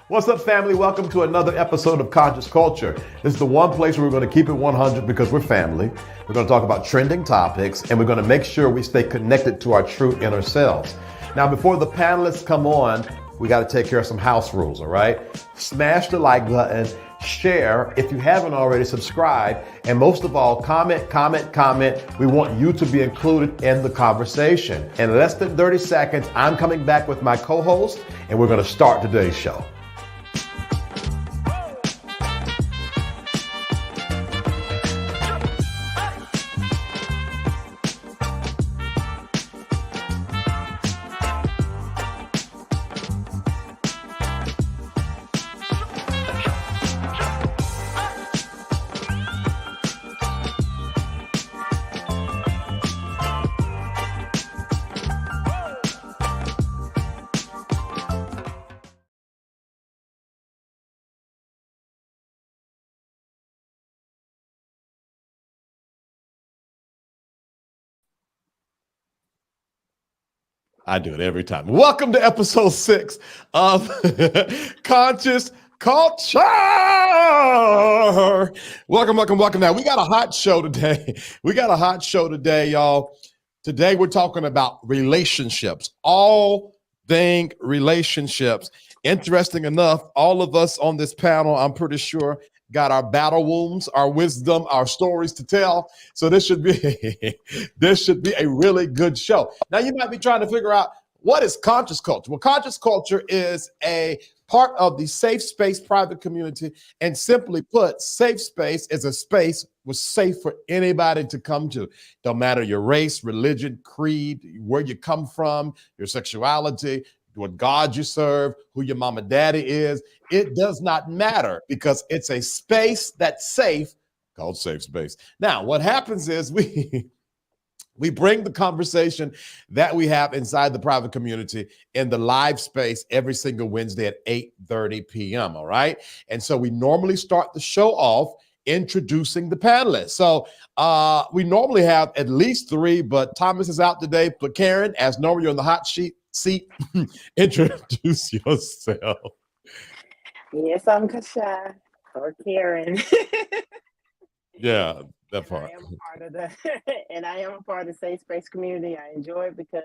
What's up, family? Welcome to another episode of Conscious Culture. This is the one place where we're going to keep it 100 because we're family. We're going to talk about trending topics, and we're going to make sure we stay connected to our true inner selves. Now, before the panelists come on, we got to take care of some house rules, all right? Smash the like button, share if you haven't already, subscribe, and most of all, comment. We want you to be included in the conversation. In less than 30 seconds, I'm coming back with my co-host, and we're going to start today's show. I do it every time. Welcome to episode 6 of Conscious Culture. Welcome. Now, we got a hot show today. Y'all. Today, we're talking about relationships, all thing relationships. Interesting enough, all of us on this panel, I'm pretty sure, got our battle wounds, our wisdom, our stories to tell. So this should be a really good show. Now, you might be trying to figure out, what is conscious culture? Well, conscious culture is a part of the safe space private community. And simply put, safe space is a space was safe for anybody to come to. Don't matter your race, religion, creed, where you come from, your sexuality, what God you serve, who your mama daddy is. It does not matter because it's a space that's safe, called safe space. Now, what happens is we bring the conversation that we have inside the private community in the live space every single Wednesday at 8:30 p.m., all right? And so we normally start the show off introducing the panelists. So we normally have at least 3, but Thomas is out today. But Karen, as normal, you're on the hot seat. Introduce yourself. Yes, I'm Kasha or Karen. Yeah, that part. I am a part of the safe space community. I enjoy it because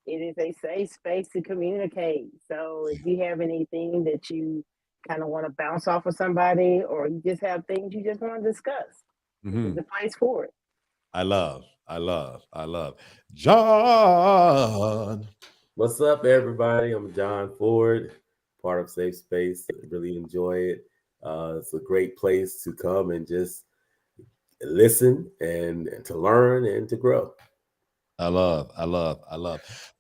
it is a safe space to communicate. So if you have anything that you kind of want to bounce off of somebody, or you just have things you just want to discuss, there's a place for it. I love. John. What's up, everybody? I'm John Ford, part of Safe Space. I really enjoy it. It's a great place to come and just listen and to learn and to grow. I love.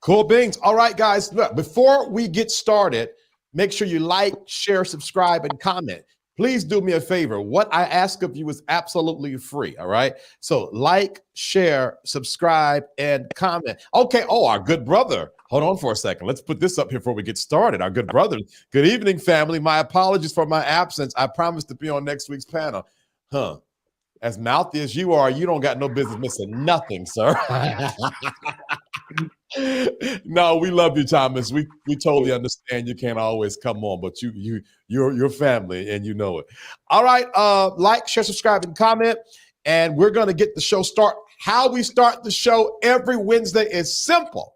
Cool beans. All right, guys, look, before we get started, make sure you like, share, subscribe, and comment. Please do me a favor. What I ask of you is absolutely free, all right? So like, share, subscribe, and comment. Okay, our good brother. Hold on for a second. Let's put this up here before we get started. Our good brother. Good evening, family. My apologies for my absence. I promised to be on next week's panel. As mouthy as you are, you don't got no business missing nothing, sir. No, we love you, Thomas. We totally understand you can't always come on, but you're family and you know it. All right, like, share, subscribe, and comment, and we're going to get the show started. How we start the show every Wednesday is simple.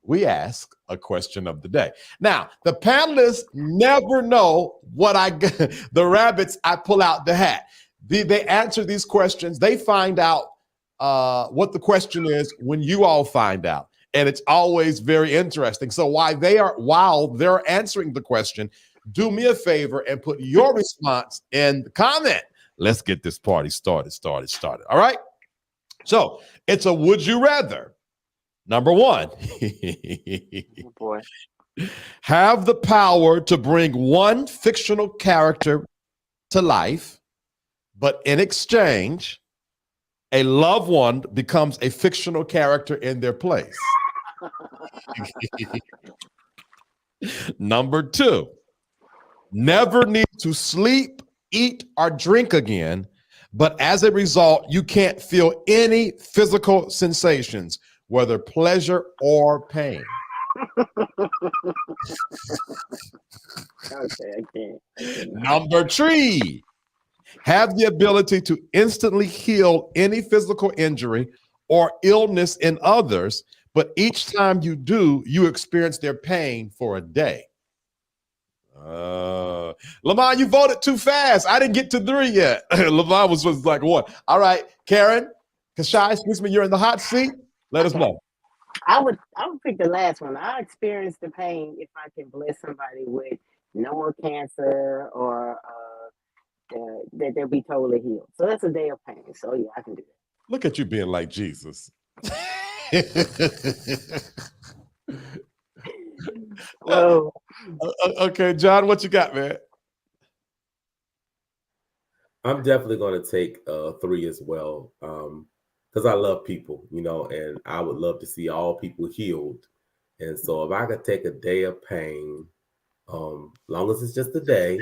We ask a question of the day. Now, the panelists never know what the rabbits I pull out the hat. They answer these questions. They find out what the question is when you all find out. And it's always very interesting. So while they're answering the question, do me a favor and put your response in the comment. Let's get this party started. All right? So it's a would you rather. Number 1. Oh boy. Have the power to bring one fictional character to life, but in exchange, a loved one becomes a fictional character in their place. Number 2, never need to sleep, eat, or drink again, but as a result, you can't feel any physical sensations, whether pleasure or pain. Okay, I can't. Number 3, have the ability to instantly heal any physical injury or illness in others, but each time you do, you experience their pain for a day. Lamont, you voted too fast. I didn't get to 3 yet. Lamont was like 1. All right, Karen, Kashai, excuse me, you're in the hot seat. Let us know. I would pick the last one. I experience the pain if I can bless somebody with no more cancer or that they'll be totally healed. So that's a day of pain. So yeah, I can do that. Look at you being like Jesus. Whoa. Okay, John, what you got, man? I'm definitely going to take 3 as well, because I love people, and I would love to see all people healed. And so if I could take a day of pain, long as it's just a day,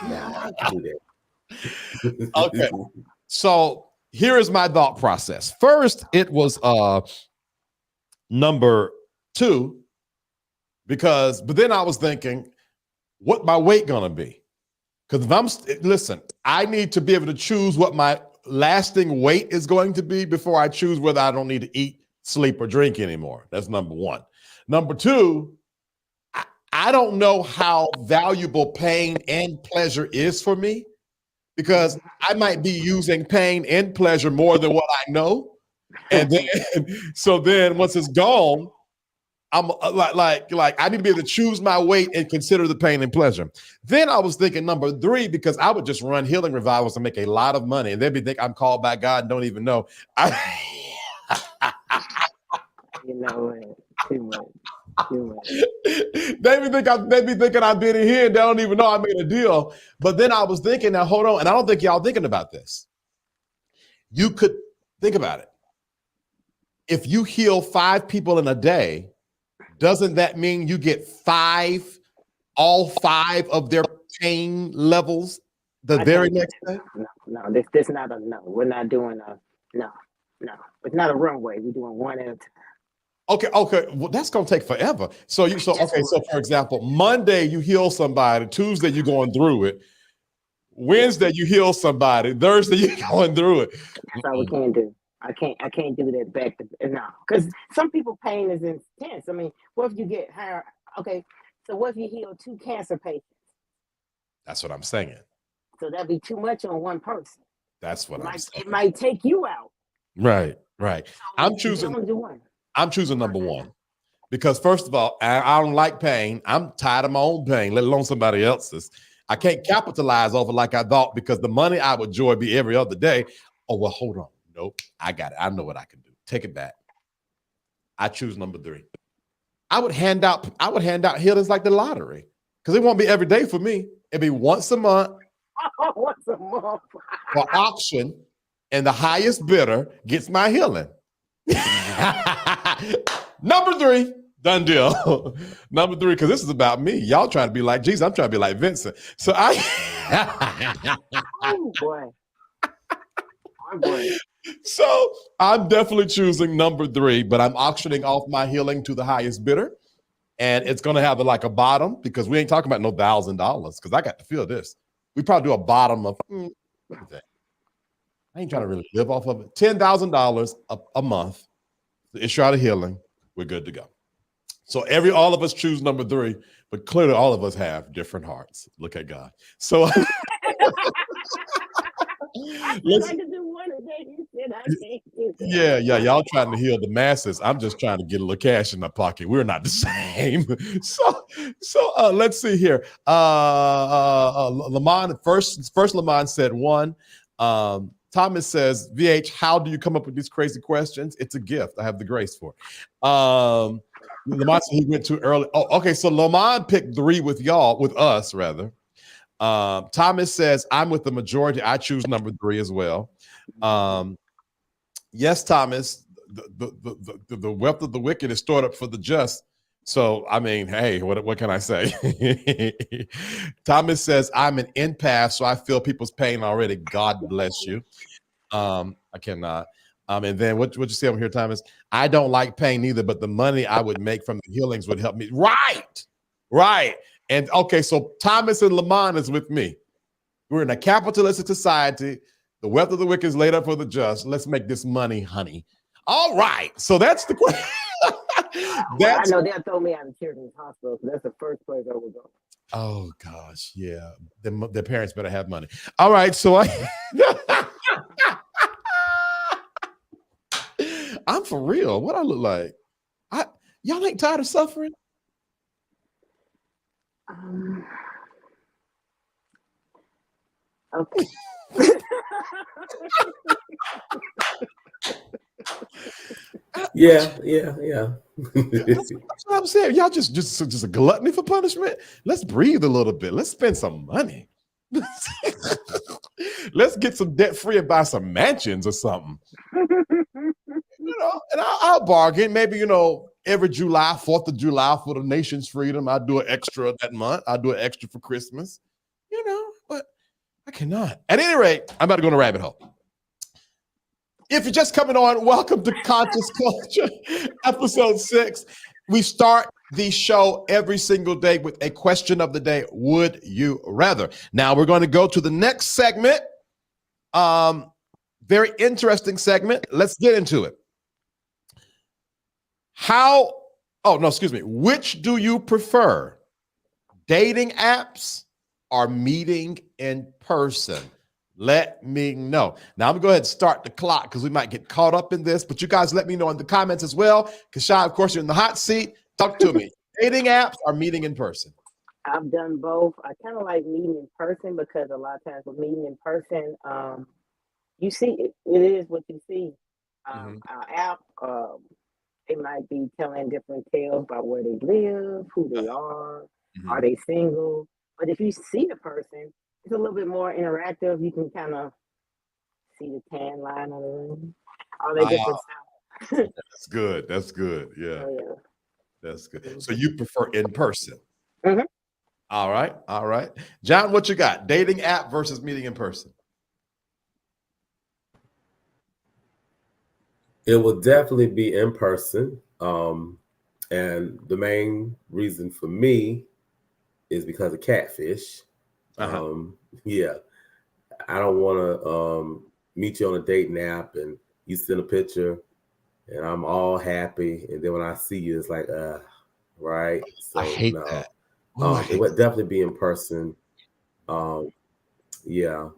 I can do that. Okay. So here is my thought process. First, it was number 2, but then I was thinking, what my weight gonna be? Because listen, I need to be able to choose what my lasting weight is going to be before I choose whether I don't need to eat, sleep, or drink anymore. That's number 1. Number 2, I don't know how valuable pain and pleasure is for me, because I might be using pain and pleasure more than what I know. And then, so then once it's gone, I'm like I need to be able to choose my weight and consider the pain and pleasure. Then I was thinking number 3, because I would just run healing revivals and make a lot of money, and they'd be thinking I'm called by God and don't even know. Too much. They be thinking I've been in here and they don't even know I made a deal. But then I was thinking, now hold on, and I don't think y'all thinking about this. You could think about it. If you heal 5 people in a day, doesn't that mean you get all 5 of their pain levels the very next day? No, this not a no. We're not doing no. It's not a runway. We're doing one at a time. Okay. Well, that's gonna take forever. So for example, Monday you heal somebody, Tuesday you're going through it, Wednesday you heal somebody, Thursday you're going through it. That's all we can do. I can't do that back to no, because some people pain is intense. I mean, what if you get higher? Okay, so what if you heal 2 cancer patients? That's what I'm saying. So that'd be too much on one person. That's what I'm saying. It might take you out. Right. So I'm choosing number 1 because first of all, I don't like pain. I'm tired of my own pain, let alone somebody else's. I can't capitalize off it like I thought, because the money I would enjoy be every other day. Oh, well, hold on. Nope, I got it. I know what I can do. Take it back. I choose number 3. I would hand out healings like the lottery, because it won't be every day for me. It'd be once a month. Once a month. For auction, and the highest bidder gets my healing. Number 3, done deal. Number 3, because this is about me. Y'all trying to be like Jesus. I'm trying to be like Vincent. So Oh boy. So I'm definitely choosing number 3, but I'm auctioning off my healing to the highest bidder. And it's going to have a bottom, because we ain't talking about no $1,000, because I got to feel this. We probably do a bottom of, I ain't trying to really live off of it. $10,000 a month to issue out of healing. We're good to go. So all of us choose number 3, but clearly all of us have different hearts. Look at God. So yeah, y'all trying to heal the masses. I'm just trying to get a little cash in my pocket. We're not the same. So let's see here. Lamont first Lamont said 1. Thomas says, VH, how do you come up with these crazy questions? It's a gift. I have the grace for it. Lamont said he went too early. Oh, okay. So Lamont picked 3 with us rather. Thomas says, I'm with the majority. I choose number 3 as well. Yes, Thomas, the wealth of the wicked is stored up for the just. So, I mean, hey, what can I say? Thomas says, I'm an empath, so I feel people's pain already. God bless you. I cannot. And then what you say over here, Thomas? I don't like pain either, but the money I would make from the healings would help me. Right. And okay, so Thomas and Lamont is with me. We're in a capitalistic society. The wealth of the wicked is laid up for the just. Let's make this money, honey. All right. So that's the question. I know they'll throw me out of children's hospital. So that's the first place I would go. Oh gosh, yeah. Their parents better have money. All right, so I'm for real. What I look like? Y'all ain't tired of suffering? Okay. Yeah. That's what I'm saying. Y'all just a gluttony for punishment. Let's breathe a little bit. Let's spend some money. Let's get some debt free and buy some mansions or something. And I'll bargain. Maybe every July, 4th of July for the nation's freedom, I'll do an extra that month. I'll do an extra for Christmas. But I cannot. At any rate, I'm about to go in a rabbit hole. If you're just coming on, welcome to Conscious Culture, episode 6. We start the show every single day with a question of the day. Would you rather? Now we're going to go to the next segment. Very interesting segment. Let's get into it. Which do you prefer? Dating apps or meeting in person? Let me know. Now I'm gonna go ahead and start the clock because we might get caught up in this, but you guys let me know in the comments as well. Kashai, of course, you're in the hot seat. Talk to me. Dating apps or meeting in person? I've done both. I kind of like meeting in person because a lot of times with meeting in person, you see it is what you see. Our app, they might be telling different tales about where they live, who they are they single? But if you see the person, it's a little bit more interactive. You can kind of see the tan line on the room, all that different stuff. That's good. Yeah. Oh, yeah. That's good. So you prefer in person? Mm-hmm. All right. John, what you got? Dating app versus meeting in person? It will definitely be in person. And the main reason for me is because of catfish. Yeah. I don't want to meet you on a dating app and you send a picture and I'm all happy. And then when I see you, it's like, right. So I hate that. It would definitely be in person. Yeah.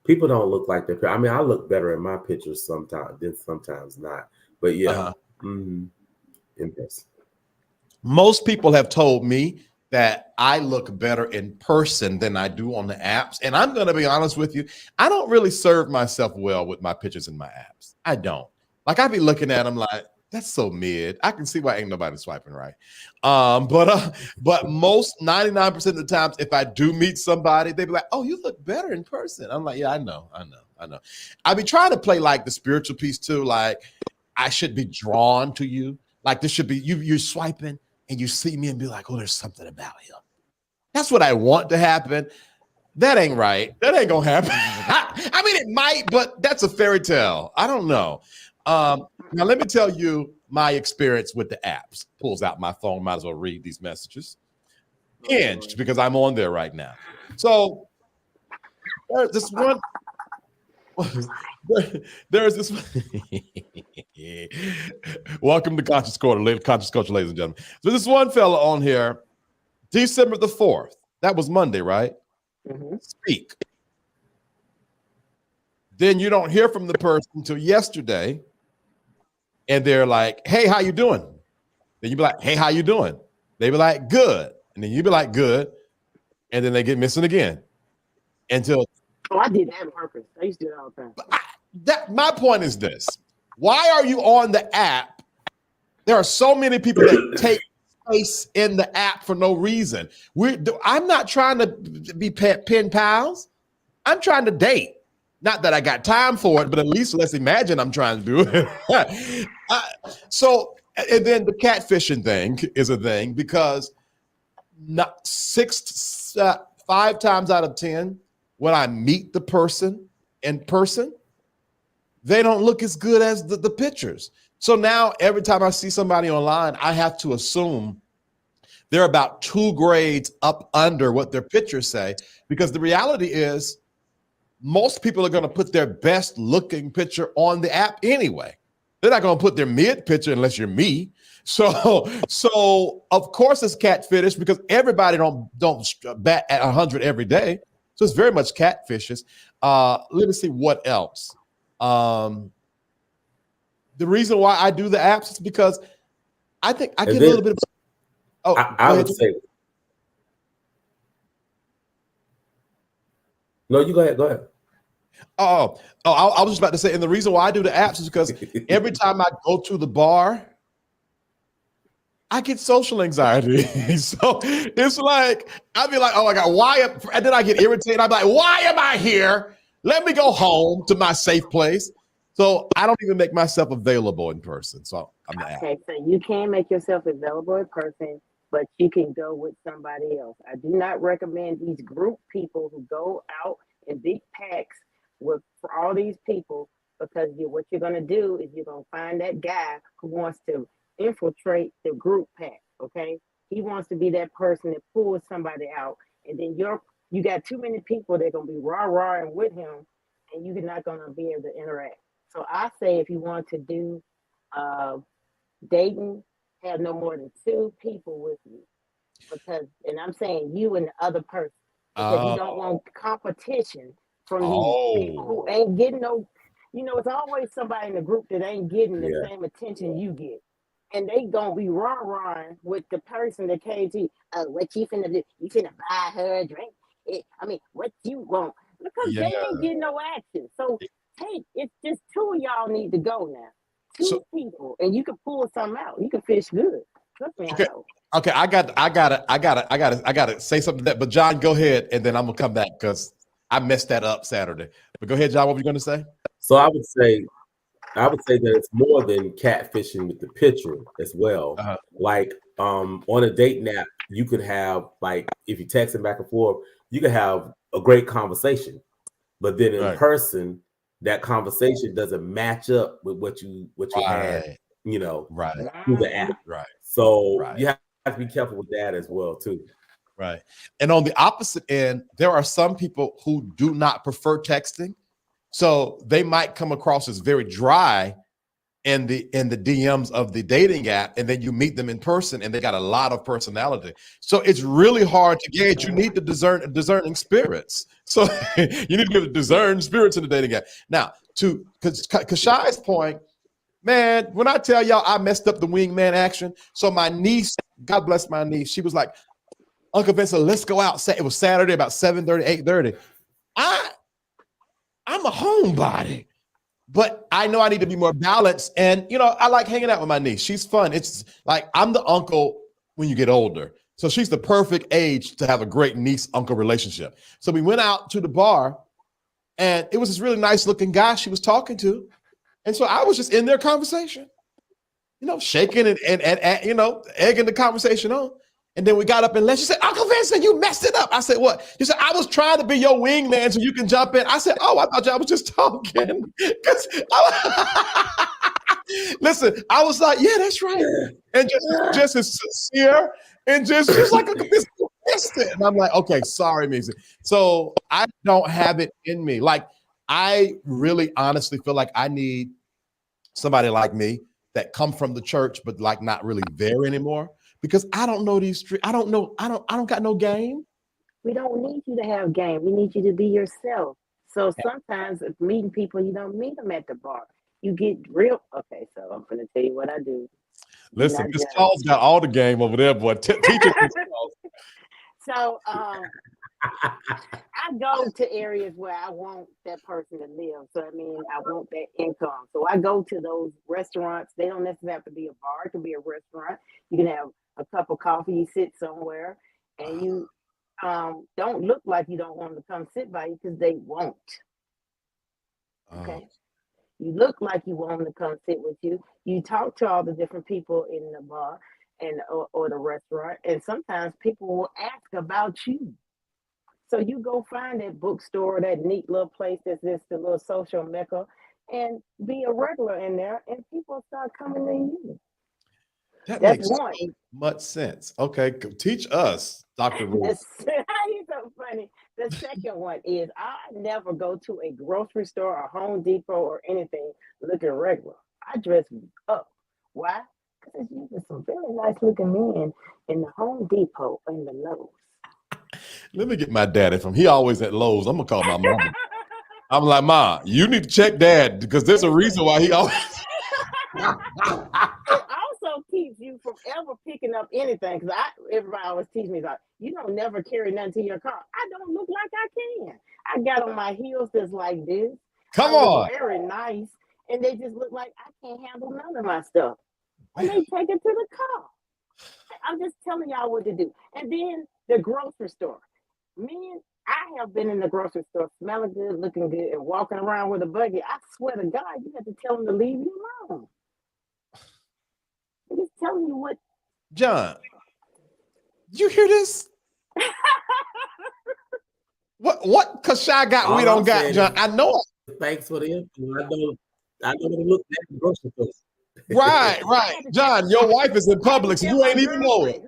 People don't look like that. I mean, I look better in my pictures sometimes, then sometimes not. But yeah, in person. Most people have told me that I look better in person than I do on the apps. And I'm going to be honest with you. I don't really serve myself well with my pictures in my apps. I don't. Like, I be looking at them like, that's so mid. I can see why ain't nobody swiping right. But most 99% of the times, if I do meet somebody, they be like, oh, you look better in person. I'm like, yeah, I know. I be trying to play like the spiritual piece too. Like, I should be drawn to you. Like, this should be, you're swiping and you see me and be like, oh, there's something about him. That's what I want to happen. That ain't right. That ain't gonna happen. I mean, it might, but that's a fairy tale. I don't know. Now, let me tell you my experience with the apps. Pulls out my phone, might as well read these messages. Hinged, because I'm on there right now. So there's this one. There's this one. Welcome to Conscious Culture, ladies and gentlemen. So this one fella on here, December the 4th. That was Monday, right? Speak. Then you don't hear from the person until yesterday. And they're like, hey, how you doing? Then you be like, hey, how you doing? They be like, good. And then you be like, good. And then they get missing again. Until I did that on purpose. I used to do that all the time. My point is this. Why are you on the app? There are so many people that take space in the app for no reason. I'm not trying to be pen pals. I'm trying to date. Not that I got time for it, but at least let's imagine I'm trying to do it. And then the catfishing thing is a thing because 5 times out of 10, when I meet the person in person, they don't look as good as the pictures. So now every time I see somebody online, I have to assume they're about 2 grades up under what their pictures say, because the reality is most people are going to put their best looking picture on the app anyway. They're not going to put their mid picture unless you're me. So of course it's catfish, because everybody don't bat at 100 every day. So it's very much catfishes. Let me see what else. The reason why I do the apps is because I think I get a little bit of. Oh, I would say. No, you go ahead. Go ahead. I was just about to say, and the reason why I do the apps is because every time I go to the bar, I get social anxiety. So it's like, I'd be like, oh my God, why? And then I get irritated. I'm like, why am I here? Let me go home to my safe place. So I don't even make myself available in person. So I'm the app. Okay, so you can make yourself available in person, but you can go with somebody else. I do not recommend these group people who go out in big packs with for all these people, because what you're going to do is you're going to find that guy who wants to infiltrate the group pack. Okay, he wants to be that person that pulls somebody out, and then you got too many people that are going to be rah-rahing with him, and you're not going to be able to interact. So I say, if you want to do dating, have no more than 2 people with you, because, and I'm saying you and the other person, because you don't want competition from these people who ain't getting no. It's always somebody in the group that ain't getting the same attention you get, and they gonna be rah-rahing with the person that came to you. Oh, what you finna do? You finna buy her a drink? What you want? Because they ain't getting no action. So it's just 2 of y'all need to go now. 2 people, and you can pull something out. You can fish good. Trust me, Okay. I know. Okay, I gotta say something to that. But John, go ahead, and then I'm gonna come back because I messed that up Saturday. But go ahead, John. What were you gonna say? So I would say that it's more than catfishing with the picture as well. Like on a dating app, you could have, like, if you texting back and forth, you could have a great conversation, but then in person, that conversation doesn't match up with what you had, through the app. Right. So you have to be careful with that as well too. Right. And on the opposite end, there are some people who do not prefer texting. So they might come across as very dry in the DMs of the dating app, and then you meet them in person and they got a lot of personality. So it's really hard to gauge. You need to discerning spirits. So you need to discern spirits in the dating app. Now, to Kashai's point, man, when I tell y'all I messed up the wingman action, so my niece, God bless my niece, she was like, Uncle Vincent, let's go out. It was Saturday about 7:30, 8:30. I'm a homebody, but I know I need to be more balanced. And, I like hanging out with my niece. She's fun. It's like I'm the uncle when you get older. So she's the perfect age to have a great niece-uncle relationship. So we went out to the bar, and it was this really nice-looking guy she was talking to. And so I was just in their conversation, shaking and egging the conversation on. And then we got up and left. She said, Uncle Vincent, you messed it up. I said, what? She said, I was trying to be your wingman so you can jump in. I said, oh, I thought y'all was just talking. Listen, I was like, yeah, that's right. And just as sincere and just like a distant. And I'm like, okay, sorry, music. So I don't have it in me. Like, I really honestly feel like I need somebody like me that come from the church, but like not really there anymore. Because I don't know these streets. I don't got no game. We don't need you to have game. We need you to be yourself. So sometimes meeting people, you don't meet them at the bar. You get real. Okay, so I'm going to tell you what I do. Listen, Miss Paul's got all the game over there, boy. Teach us. So I go to areas where I want that person to live. So I want that income. So I go to those restaurants. They don't necessarily have to be a bar. It can be a restaurant. You can have a cup of coffee, you sit somewhere, and you don't look like you don't want them to come sit by you, because they won't. Okay. You look like you want them to come sit with you. You talk to all the different people in the bar or the restaurant, and sometimes people will ask about you. So you go find that bookstore, that neat little place that's just a little social mecca, and be a regular in there, and people start coming to you. That That's makes one. so much sense. Okay, teach us, Dr. Ruth. He's so funny. The second one is I never go to a grocery store or Home Depot or anything looking regular. I dress up. Why? Because there's usually some very nice looking men in the Home Depot and the Lowe's. Let me get my daddy from. He always at Lowe's. I'm gonna call my mom. I'm like, Ma, you need to check Dad because there's a reason why he always. It also keeps you from ever picking up anything because everybody always teach me like you don't never carry nothing to your car. I don't look like I can. I got on my heels that's like this. Come I look on. very nice, and they just look like I can't handle none of my stuff, and they take it to the car. I'm just telling y'all what to do. And then the grocery store. Man, I have been in the grocery store smelling good, looking good, and walking around with a buggy. I swear to God, you have to tell them to leave you alone. I'm just telling you what. John, you hear this? What Kashai got All we don't I'm got, saying John? is- I know it. Thanks for the info. I don't look at the grocery store. Right. John, your wife is in public, so you ain't even know it.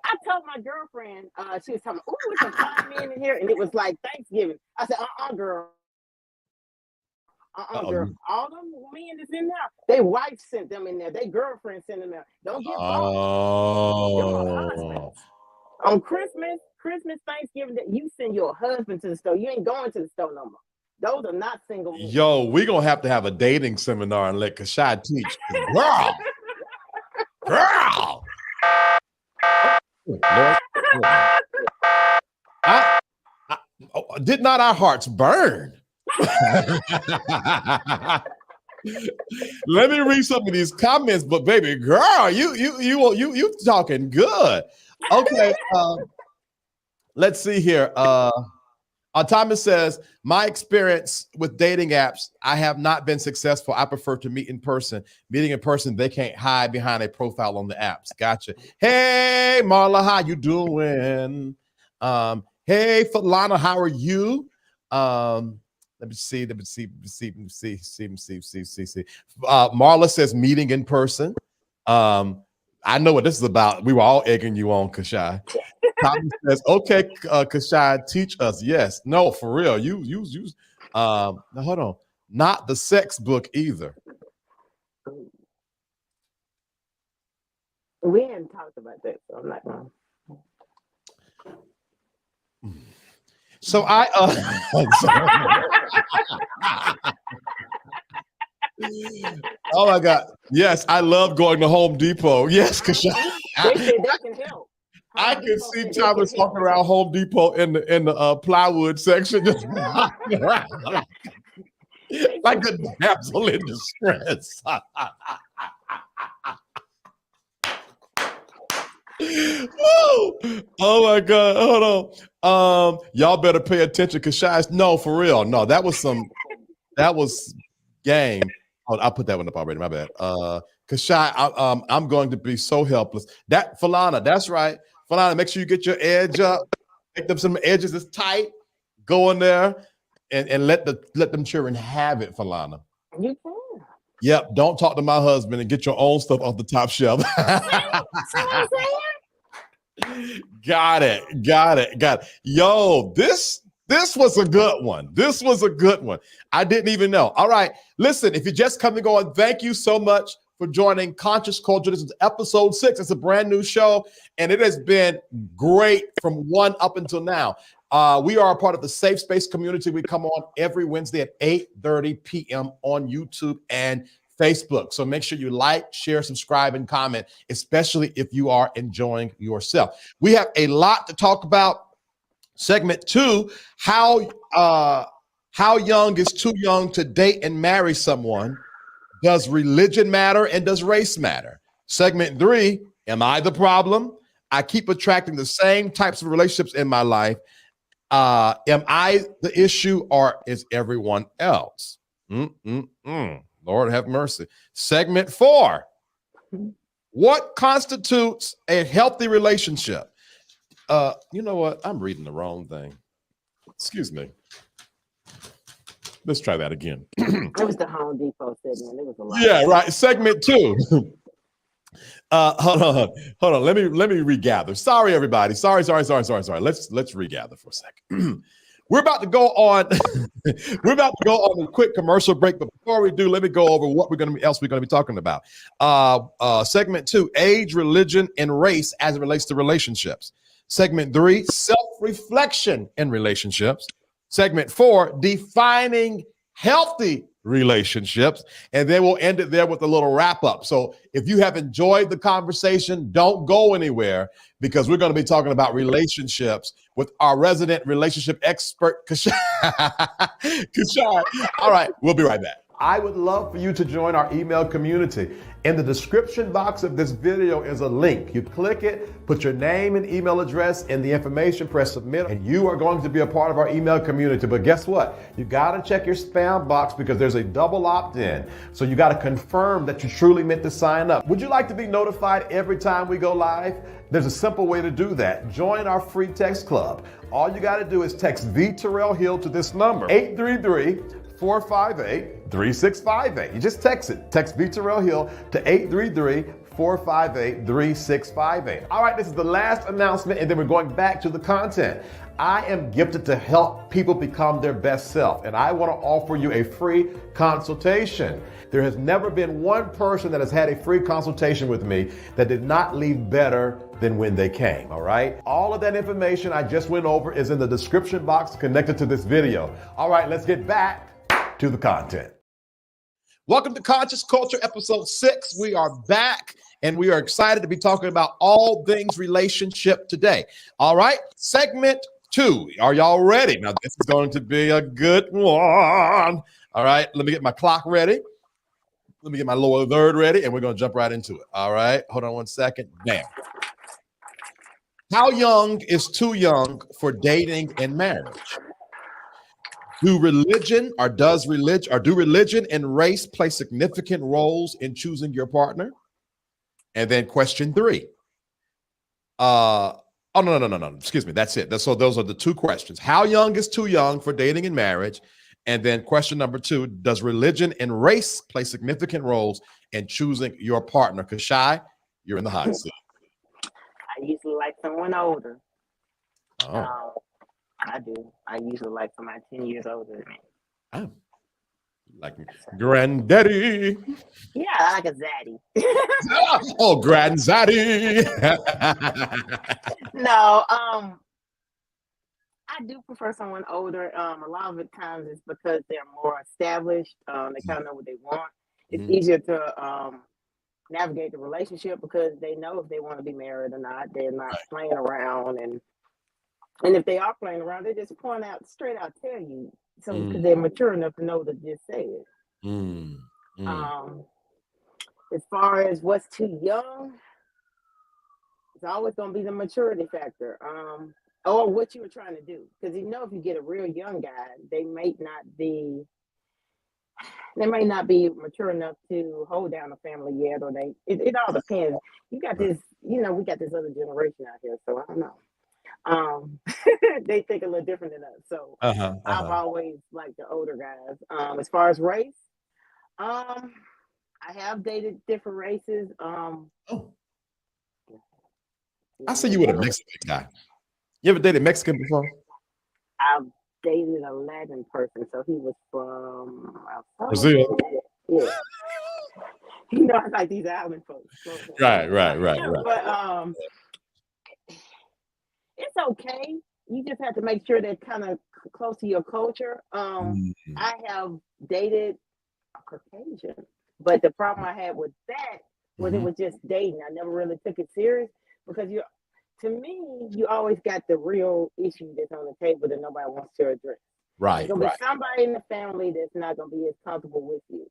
I told my girlfriend, she was telling me, "Oh, it's some fine men in here," and it was like Thanksgiving. I said, girl. Girl. All them men that's in there, they wife sent them in there. They girlfriend sent them there. Don't get bought. Oh. On Christmas, Thanksgiving, you send your husband to the store. You ain't going to the store no more. Those are not single men. Yo, we're going to have a dating seminar and let Kashai teach. Girl. Lord. Did not our hearts burn? Let me read some of these comments, but baby girl, you talking good. Okay, let's see here. Thomas says, my experience with dating apps, I have not been successful. I prefer to meet in person. Meeting in person, they can't hide behind a profile on the apps. Gotcha. Hey, Marla, how you doing? Hey, Falana, how are you? Let me see. Marla says meeting in person. I know what this is about. We were all egging you on, Kashai. Tommy says, okay, Kashai, teach us. Yes. No, for real. You now hold on. Not the sex book either. We hadn't talked about that, so I'm not going. So I oh my God. Yes, I love going to Home Depot. Yes, Kashai. They said that can help. I can see Thomas walking around Home Depot in the plywood section, just like a damsel in distress. Oh my God! Hold on. Y'all better pay attention, Kashai. No, for real. No, that was game. Oh, I put that one up already. My bad. Kashai, I'm going to be so helpless. That Falana, that's right. Falana, make sure you get your edge up. Make them some edges that's tight. Go in there and let them children have it, Falana. You can. Yep. Don't talk to my husband and get your own stuff off the top shelf. Got it. Yo, this was a good one. I didn't even know. All right. Listen, if you're just coming on, thank you so much for joining Conscious Culture. This is episode 6. It's a brand new show, and it has been great from 1 up until now. We are a part of the Safe Space community. We come on every Wednesday at 8:30 p.m. on YouTube and Facebook. So make sure you like, share, subscribe, and comment, especially if you are enjoying yourself. We have a lot to talk about. Segment 2, how young is too young to date and marry someone? Does religion matter and does race matter? Segment 3, am I the problem? I keep attracting the same types of relationships in my life. Am I the issue or is everyone else? Lord have mercy. Segment 4, what constitutes a healthy relationship? You know what? I'm reading the wrong thing. Excuse me. Let's try that again. It was the Home Depot segment. It was a lot. Yeah, right. Segment 2. Hold on. Let me regather. Sorry, everybody. Sorry. Let's regather for a second. We're about to go on. We're about to go on a quick commercial break, but before we do, let me go over what we're going to be talking about. Segment 2: age, religion, and race as it relates to relationships. Segment 3: self-reflection in relationships. Segment 4: defining healthy relationships, and then we'll end it there with a little wrap up. So if you have enjoyed the conversation, don't go anywhere, because we're going to be talking about relationships with our resident relationship expert, Kashai. Kashai. All right, we'll be right back. I would love for you to join our email community. In the description box of this video is a link. You click it, put your name and email address in the information, press submit, and you are going to be a part of our email community. But guess what? You got to check your spam box, because there's a double opt-in. So you got to confirm that you truly meant to sign up. Would you like to be notified every time we go live? There's a simple way to do that. Join our free text club. All you got to do is text VTerrillHill to this number, 833-458-3658. You just text it. Text VTerrillHill to 833-458-3658. All right, this is the last announcement, and then we're going back to the content. I am gifted to help people become their best self, and I want to offer you a free consultation. There has never been one person that has had a free consultation with me that did not leave better than when they came, all right? All of that information I just went over is in the description box connected to this video. All right, let's get back to the content. Welcome to Conscious Culture, episode 6. We are back, and we are excited to be talking about all things relationship today. All right, segment 2. Are y'all ready? Now, this is going to be a good one. All right, let me get my clock ready. Let me get my lower third ready, and we're going to jump right into it. All right, hold on one second. Bam. How young is too young for dating and marriage? Do religion and race play significant roles in choosing your partner? And then question 3. No. Excuse me. That's it. So those are the 2 questions. How young is too young for dating and marriage? And then question number 2, does religion and race play significant roles in choosing your partner? Kashai, you're in the hot seat. I usually like someone older. Oh. I do. I usually like somebody 10 years older than me. Oh. Like granddaddy. Yeah, I like a zaddy. Oh, grandzaddy. No, I do prefer someone older. A lot of the times it's because they're more established. They kind of know what they want. It's easier to navigate the relationship because they know if they want to be married or not. They're not playing around, and if they are playing around, they just point out straight out, tell you. So because they're mature enough to know to just say it. As far as what's too young, it's always going to be the maturity factor. Or what you were trying to do. Because if you get a real young guy, they may not be mature enough to hold down a family yet, or it all depends. You got this, we got this other generation out here, so I don't know. They think a little different than us. So I've always liked the older guys. As far as race, I have dated different races. I see you with a Mexican guy. You ever dated Mexican before? I've dated a Latin person, so he was from Brazil. Yeah. I like these island folks. Right. But it's okay. You just have to make sure they're kind of close to your culture. I have dated a Caucasian, but the problem I had with that was it was just dating. I never really took it serious because to me, you always got the real issue that's on the table that nobody wants to address. Right. There's going to be somebody in the family that's not going to be as comfortable with you.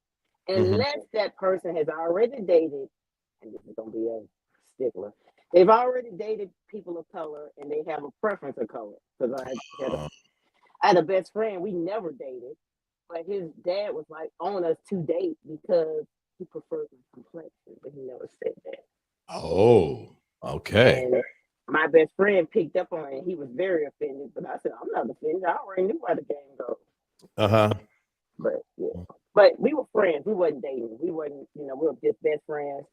Unless that person has already dated, and this is going to be a stickler, they've already dated people of color and they have a preference of color. Because I had a best friend, we never dated, but his dad was like on us to date because he preferred my complexion, but he never said that. Oh, okay. And my best friend picked up on it. He was very offended, but I said, I'm not offended. I already knew how the game goes. But yeah, but we were friends. We wasn't dating. We wasn't, we were just best friends.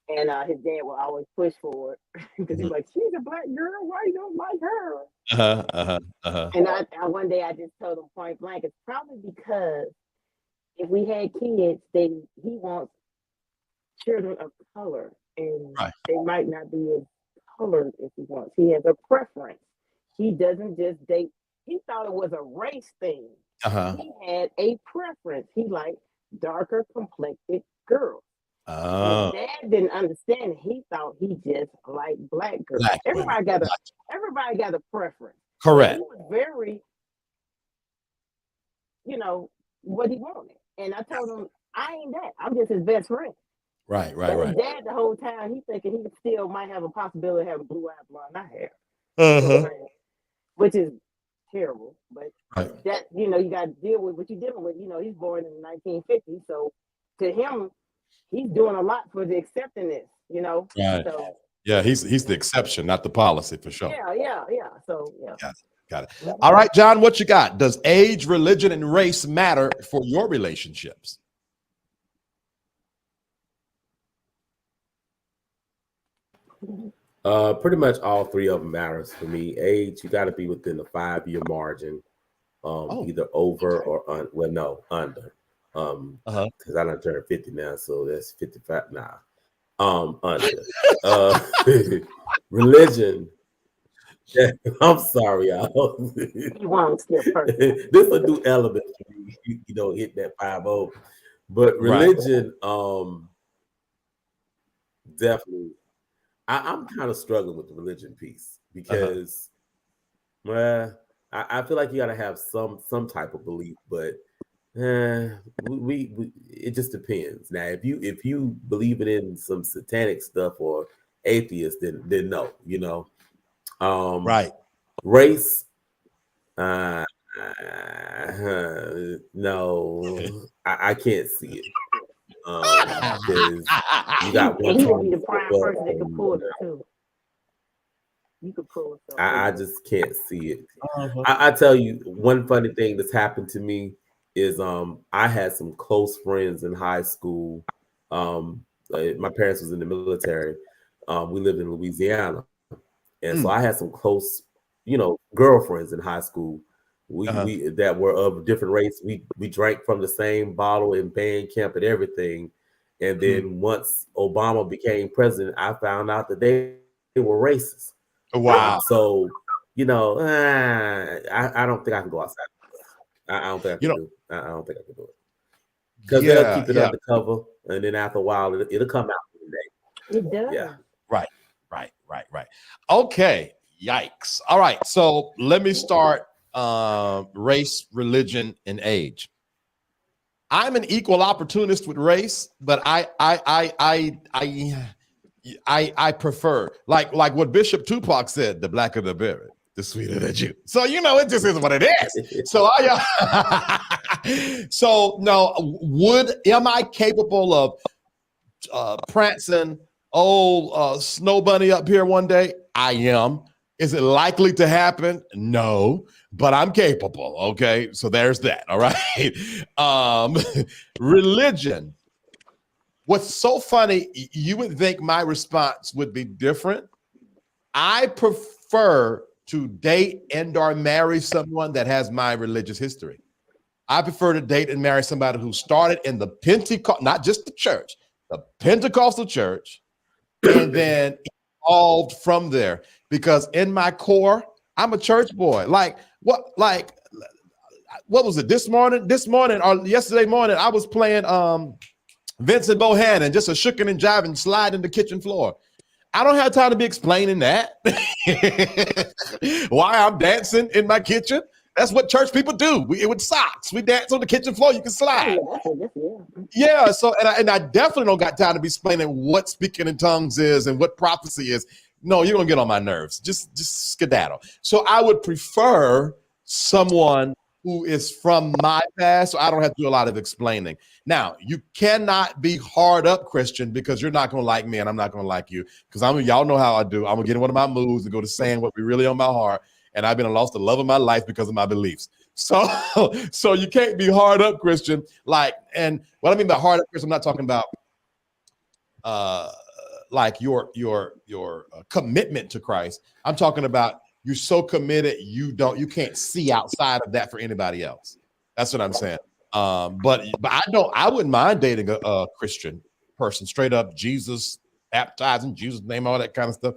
And his dad would always push for it because he's like, she's a black girl. Why you don't like her? Uh-huh, uh-huh, uh-huh. And one day I just told him point blank, it's probably because if we had kids, he wants children of color, and Right. they might not be as colored as he wants. He has a preference. He doesn't just date. He thought it was a race thing. Uh-huh. He had a preference. He liked darker complected girls. Oh. His dad didn't understand it. He thought he just liked black girls. Black everybody women. got a preference. Correct. He was very, what he wanted. And I told him, I ain't that. I'm just his best friend. Right. But his dad, the whole time, he thinking he still might have a possibility of having blue-eyed blonde hair. Uh-huh. Which is terrible. But Right. that, you got to deal with what you're dealing with. He's born in the 1950s. So to him, he's doing a lot for the accepting this, Right. So, Yeah, he's the exception, not the policy, for sure. Yeah. So, yeah. Got it. All right, John, what you got? Does age, religion, and race matter for your relationships? Pretty much all three of them matters for me. Age, you got to be within the 5-year margin, either over or under. Because I done turned 50 now, so that's 55 now. Under. Religion. I'm sorry, y'all. He wants this person. This a new element for me. Hit that 5-0. But religion, definitely. I'm kind of struggling with the religion piece because, I feel like you got to have some type of belief, but it just depends. Now, if you believe in some satanic stuff or atheist, then no, Right. Race, no, I can't see it. Because you got one. He would be the prime person that could pull it too. You could pull it. I just can't see it. I tell you, one funny thing that's happened to me is I had some close friends in high school. My parents was in the military. We lived in Louisiana, and so I had some close, girlfriends in high school. We that were of different race. We drank from the same bottle in band camp and everything. And then once Obama became president, I found out that they were racist. Wow. So, I don't think I can go outside. I don't think I can do it. I don't think I can do it. Because they'll keep it undercover, and then after a while, it'll come out one day. It does. Yeah. Right. Okay. Yikes. All right. So let me start. Race, religion, and age. I'm an equal opportunist with race, but I prefer like what Bishop Tupac said: the blacker the berry, the sweeter the juice. So it just is what it is. So am I capable of prancing old Snow Bunny up here one day? I am. Is it likely to happen? No, but I'm capable. Okay, so there's that. All right. Religion. What's so funny, you would think my response would be different. I prefer to date and or marry someone that has my religious history. I prefer to date and marry somebody who started in the Pentecost, not just the church, the Pentecostal church, and then evolved from there. Because in my core, I'm a church boy. What was it this morning or yesterday morning? I was playing Vincent Bohannon, just a shooking and jiving slide in the kitchen floor. I don't have time to be explaining that. Why I'm dancing in my kitchen. That's what church people do. With socks, we dance on the kitchen floor. You can slide. Yeah. So, and I definitely don't got time to be explaining what speaking in tongues is and what prophecy is. No, you're gonna get on my nerves. Just skedaddle. So I would prefer someone who is from my past, so I don't have to do a lot of explaining. Now, you cannot be hard up Christian because you're not gonna like me and I'm not gonna like you. Because y'all know how I do. I'm gonna get in one of my moods and go to saying what we really on my heart. And I've been lost the love of my life because of my beliefs. So so you can't be hard up Christian. Like, and what I mean by hard up Christian, I'm not talking about like your commitment to Christ. I'm talking about you're so committed you can't see outside of that for anybody else. That's what I'm saying. But I wouldn't mind dating a Christian person, straight up Jesus, baptizing, Jesus' name, all that kind of stuff.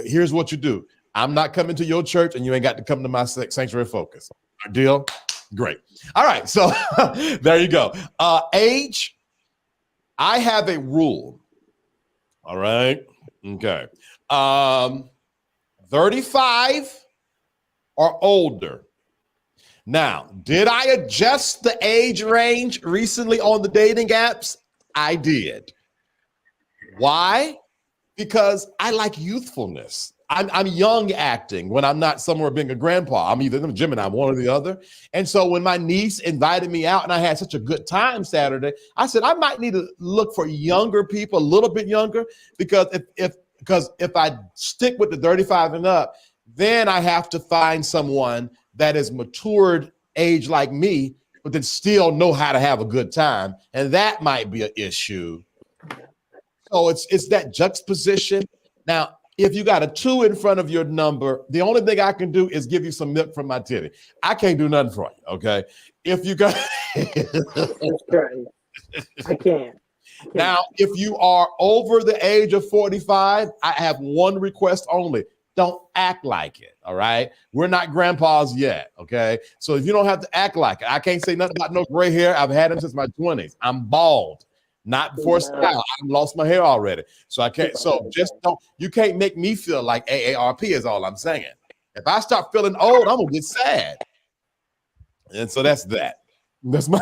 Here's what you do. I'm not coming to your church, and you ain't got to come to my sanctuary focus. Deal? Great. All right. So there you go. Age. I have a rule. All right. Okay. 35 or older. Now, did I adjust the age range recently on the dating apps? I did. Why? Because I like youthfulness. I'm young acting when I'm not somewhere being a grandpa. I'm either in the gym and I'm one or the other. And so when my niece invited me out and I had such a good time Saturday, I said, I might need to look for younger people, a little bit younger, because if I stick with the 35 and up, then I have to find someone that is matured age like me, but then still know how to have a good time. And that might be an issue. So it's that juxtaposition. Now, if you got a 2 in front of your number, the only thing I can do is give you some milk from my titty. I can't do nothing for you, okay? If you got... That's right. I can't. Now, if you are over the age of 45, I have one request only. Don't act like it, all right? We're not grandpas yet, okay? So if you don't have to act like it, I can't say nothing about no gray hair. I've had them since my 20s. I'm bald. Not before style. I've lost my hair already. So I can't, so just don't, you can't make me feel like AARP is all I'm saying. If I start feeling old, I'm gonna get sad. And so that's that. That's my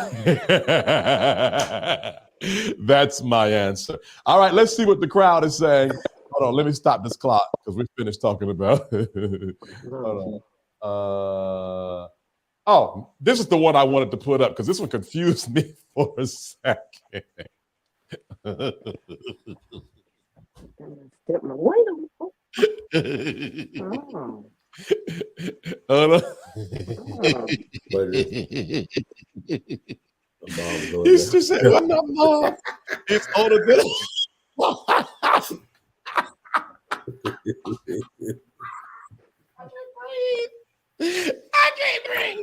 that's my answer. All right, let's see what the crowd is saying. Hold on, let me stop this clock because we finished talking about hold on. Oh, this is the one I wanted to put up because this one confused me for a second. Step my weight on. Oh. He's just saying, I'm not mom. It's older than I can't breathe.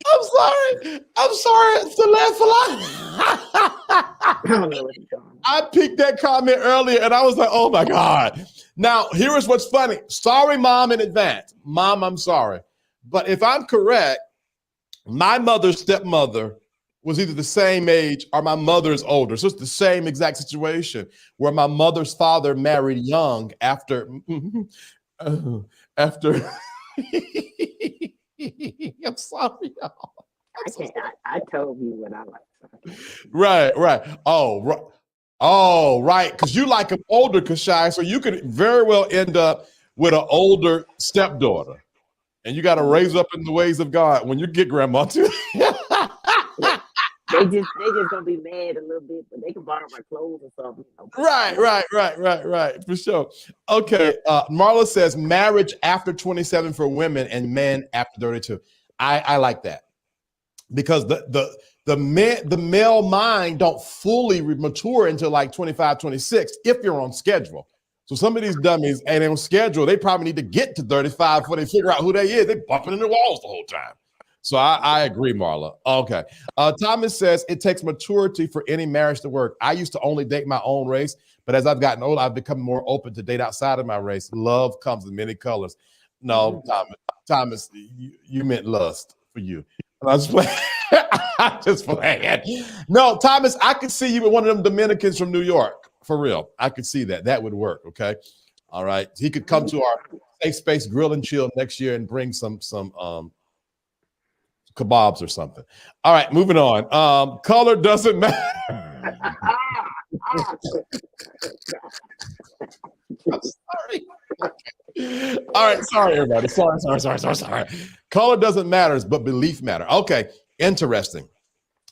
I'm sorry to laugh a lot. I picked that comment earlier and I was like, oh my God. Now, here is what's funny. Sorry, Mom, in advance. Mom, I'm sorry. But if I'm correct, my mother's stepmother was either the same age or my mother's older. So it's the same exact situation where my mother's father married young after I'm sorry, y'all. I told you what I like. Right. Oh, right. Because you like him older, Kashai, so you could very well end up with an older stepdaughter. And you got to raise up in the ways of God when you get grandma too. They just gonna be mad a little bit, but they can borrow my clothes or something. Right. For sure. Okay. Marla says marriage after 27 for women and men after 32. I like that because the male mind don't fully mature until like 25, 26 if you're on schedule. So some of these dummies ain't on schedule. They probably need to get to 35 before they figure out who they is. They bumping in the walls the whole time. So I agree, Marla. Okay. Thomas says it takes maturity for any marriage to work. I used to only date my own race, but as I've gotten older, I've become more open to date outside of my race. Love comes in many colors. No, Thomas, you meant lust for you. I was playing. I just playing. No, Thomas, I could see you with one of them Dominicans from New York. For real. I could see that. That would work. Okay. All right. He could come to our Safe Space Grill and Chill next year and bring some kebabs or something. All right, moving on. Color doesn't matter. I'm sorry. All right, sorry, everybody. Sorry. Color doesn't matter, but belief matter. Okay, interesting.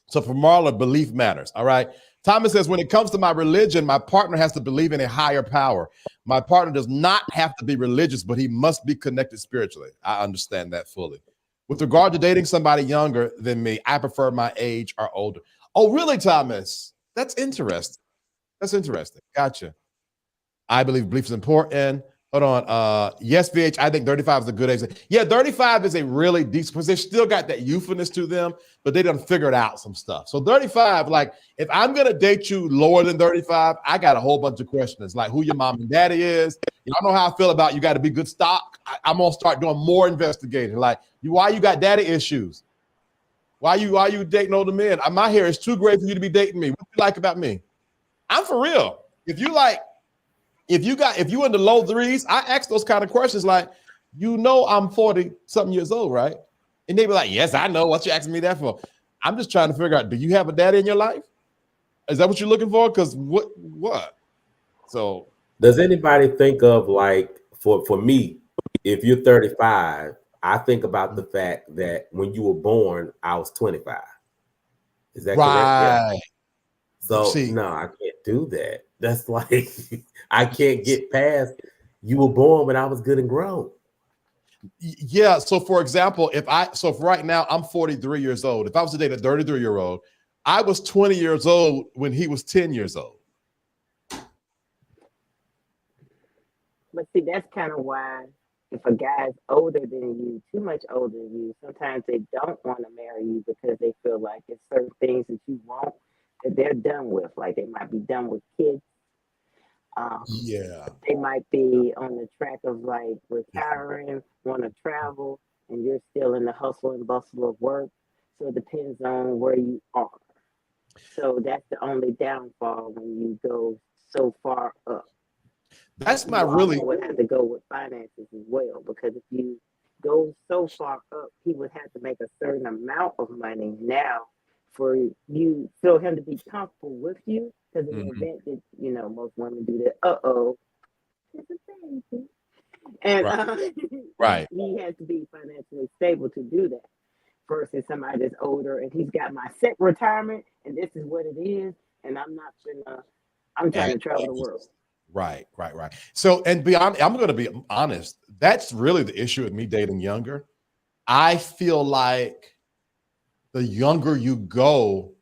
So for Marla, belief matters. All right. Thomas says, when it comes to my religion, my partner has to believe in a higher power. My partner does not have to be religious, but he must be connected spiritually. I understand that fully. With regard to dating somebody younger than me, I prefer my age or older. Oh, really, Thomas? That's interesting. That's interesting. Gotcha. I believe belief is important. Hold on. Yes, VH, I think 35 is a good age. Yeah, 35 is a really decent, because they still got that youthfulness to them, but they done figured out some stuff. So 35, like, if I'm going to date you lower than 35, I got a whole bunch of questions, like who your mom and daddy is. You know, I know how I feel about you got to be good stock. I'm going to start doing more investigating. Like, why you got daddy issues? Why you dating older men? My hair is too great for you to be dating me. What you like about me? I'm for real. If you in the low threes, I ask those kind of questions like, I'm 40 something years old, right? And they be like, yes, I know. What you asking me that for? I'm just trying to figure out, do you have a daddy in your life? Is that what you're looking for? Because what? So does anybody think of, like, for me, if you're 35, I think about the fact that when you were born, I was 25. Is that correct? Yeah. So no, I can't do that. That's like, I can't get past, you were born when I was good and grown. Yeah. So for example, for right now, I'm 43 years old. If I was to date a 33-year-old, I was 20 years old when he was 10 years old. But see, that's kind of why if a guy's older than you, too much older than you, sometimes they don't want to marry you because they feel like it's certain things that you want that they're done with. Like they might be done with kids. They might be on the track of like retiring, want to travel, and you're still in the hustle and bustle of work. So it depends on where you are. So that's the only downfall when you go so far up. That's my really would have to go with finances as well, because if you go so far up, he would have to make a certain amount of money now for you for him to be comfortable with you. Because in the event that most women do that, it's a thing. And right. He has to be financially stable to do that. Versus somebody that's older and he's got my set retirement and this is what it is, and I'm trying to travel the world. Right. So, and beyond, I'm going to be honest. That's really the issue with me dating younger. I feel like the younger you go,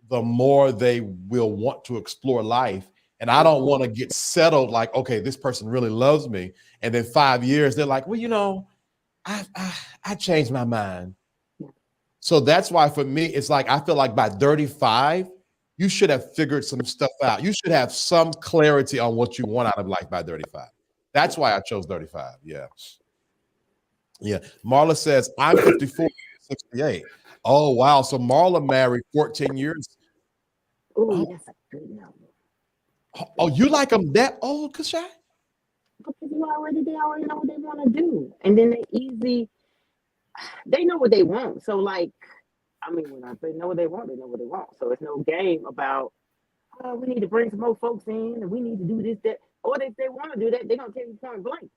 the more they will want to explore life. And I don't want to get settled like, okay, this person really loves me. And then 5 years, they're like, well, I changed my mind. So that's why for me, it's like, I feel like by 35, you should have figured some stuff out. You should have some clarity on what you want out of life by 35. That's why I chose 35. Yeah. Marla says, I'm 54, 68. Oh, wow. So Marla married 14 years. Oh, that's a good number. Oh, you like them that old, Kashai? Because they already know what they want to do. And then they know what they want. So like, when I say know what they want, they know what they want. So it's no game about, we need to bring some more folks in and we need to do this, that. Or if they want to do that, they're going to tell you point blank.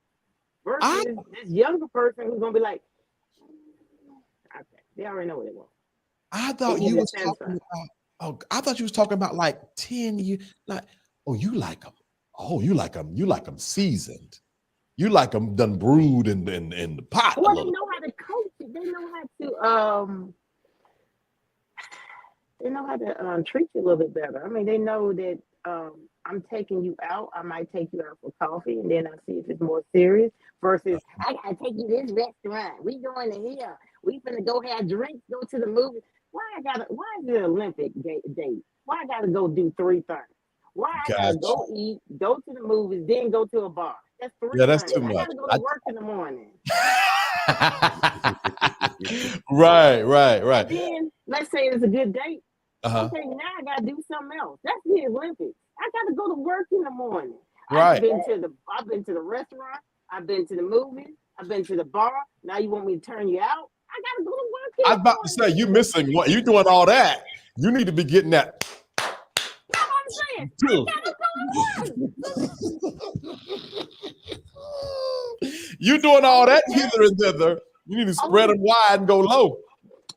Versus this younger person who's going to be like, okay, they already know what they want. I thought you was talking about like 10 years. Like, you like them. Oh, you like them seasoned. You like them done brewed in the pot. Well, they know how to coach it. They know how to treat you a little bit better. They know that I'm taking you out. I might take you out for coffee, and then I see if it's more serious. Versus, I gotta take you to this restaurant. We going to here. We finna go have drinks. Go to the movie. Why is it an Olympic date? Why I gotta go do 3 things? Why I gotta go eat, go to the movies, then go to a bar? That's 3 things. That's too much. I gotta go to work in the morning. Right. Then let's say it's a good date. Okay, now I gotta do something else. That's the Olympics. I gotta go to work in the morning. Right. I've been to the restaurant. I've been to the movies. I've been to the bar. Now you want me to turn you out? I gotta go to work. I was about to say, you missing what you doing all that. You need to be getting that. That's what I'm saying. I gotta go to work. You doing all that hither and thither. You need to spread them wide and go low.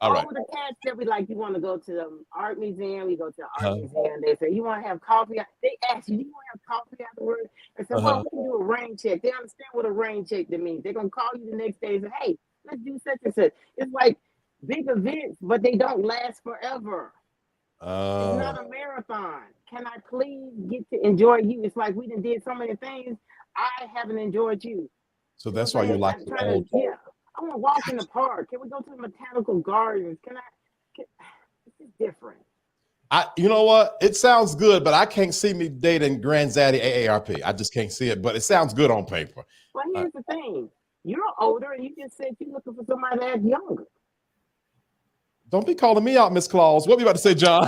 All right. The cats that be like, you want to go to the art museum? We go to the art museum. They say, you want to have coffee? They ask you, do you want to have coffee afterwards? I said, well, we can do a rain check. They understand what a rain check means. They're going to call you the next day and say, hey, Let's do such and such. It's like big events, but they don't last forever. It's not a marathon. Can I please get to enjoy you? It's like we done did so many things. I haven't enjoyed you. So You know that's what why I'm you saying? like I'm the trying old. to, yeah. I want to walk in the park. Can we go to the botanical gardens? It's different. You know what? It sounds good, but I can't see me dating Granddaddy AARP. I just can't see it, but it sounds good on paper. Well, here's the thing. You're older, and you just said you're looking for somebody that's younger. Don't be calling me out, Miss Claus. What were you about to say, John?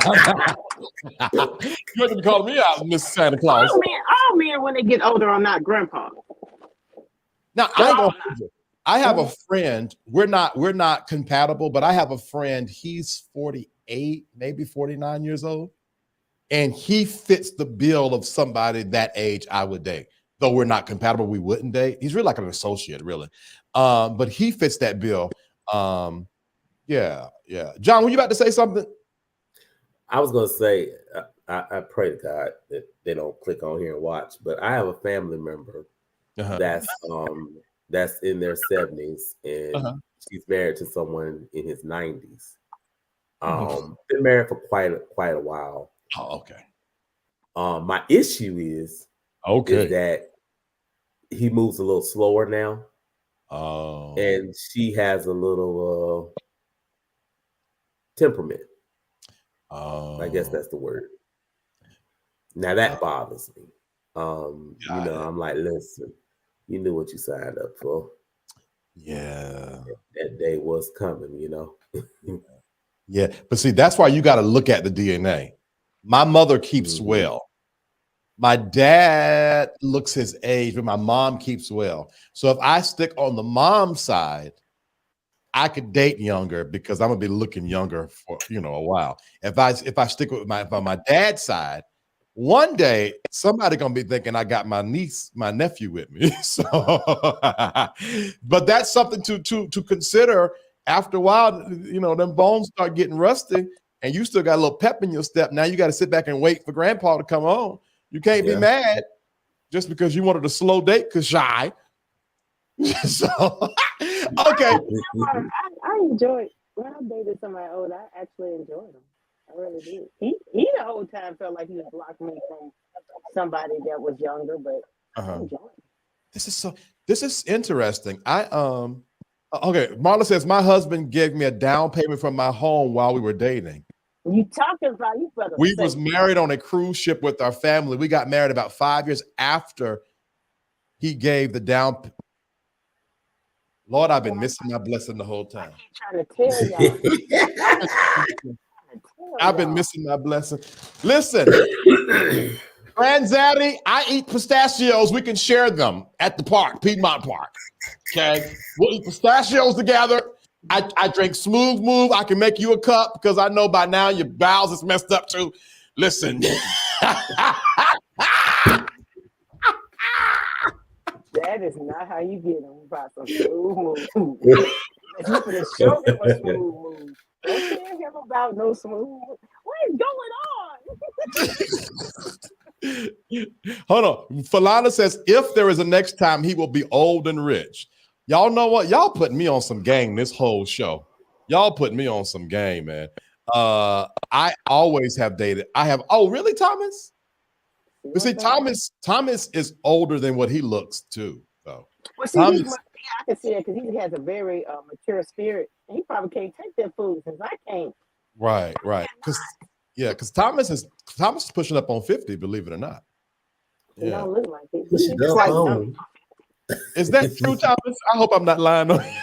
You're going to be calling me out, Miss Santa Claus. All men, when they get older, are not grandpa. Now, I have a friend. We're not compatible, but I have a friend. He's 48, maybe 49 years old, and he fits the bill of somebody that age I would date. Though we're not compatible, we wouldn't date. He's really like an associate, really. But he fits that bill. Yeah. John, were you about to say something? I was going to say, I pray to God that they don't click on here and watch, but I have a family member that's in their 70s, and she's married to someone in his 90s. Been married for quite a while. Oh, okay. My issue is that he moves a little slower now. Oh. And she has a little temperament. Oh. I guess that's the word. Now that bothers me. I'm like, listen, you knew what you signed up for. Yeah. That day was coming, Yeah. But see, that's why you got to look at the DNA. My mother keeps well. My dad looks his age, but my mom keeps well. So if I stick on the mom side, I could date younger because I'm gonna be looking younger for a while. If I stick with my dad's side, one day somebody gonna be thinking I got my nephew with me. So, but that's something to consider. After a while, them bones start getting rusty, and you still got a little pep in your step. Now you got to sit back and wait for Grandpa to come on. You can't be mad just because you wanted a slow date because shy. So, okay. I enjoyed when I dated somebody old. I actually enjoyed him. I really did. He the whole time felt like he was blocking me from somebody that was younger, but I enjoyed him. This is interesting. Okay. Marla says my husband gave me a down payment from my home while we were dating. You talking about you better. We was married on a cruise ship with our family. We got married about 5 years after he gave the down. Lord, I've been missing my blessing the whole time. I keep trying to tell y'all. I've been missing my blessing. Listen, Granddaddy, I eat pistachios. We can share them at the park, Piedmont Park. Okay, we'll eat pistachios together. I drink Smooth Move. I can make you a cup because I know by now your bowels is messed up too. Listen. That is not how you get them about some Smooth Move. You gonna show him a Smooth Move. Don't tell him about no Smooth Move. What is going on? Hold on. Falana says, if there is a next time, he will be old and rich. Y'all know what? Y'all putting me on some game this whole show. Y'all putting me on some game, man. I always have dated. Oh, really, Thomas? But see, Thomas is older than what he looks too, though. Well, see, I can see that because he has a very mature spirit. And he probably can't take that food since I can't. Right. Because Thomas is pushing up on 50, believe it or not. He don't look like it. Is that true, Thomas? I hope I'm not lying on you.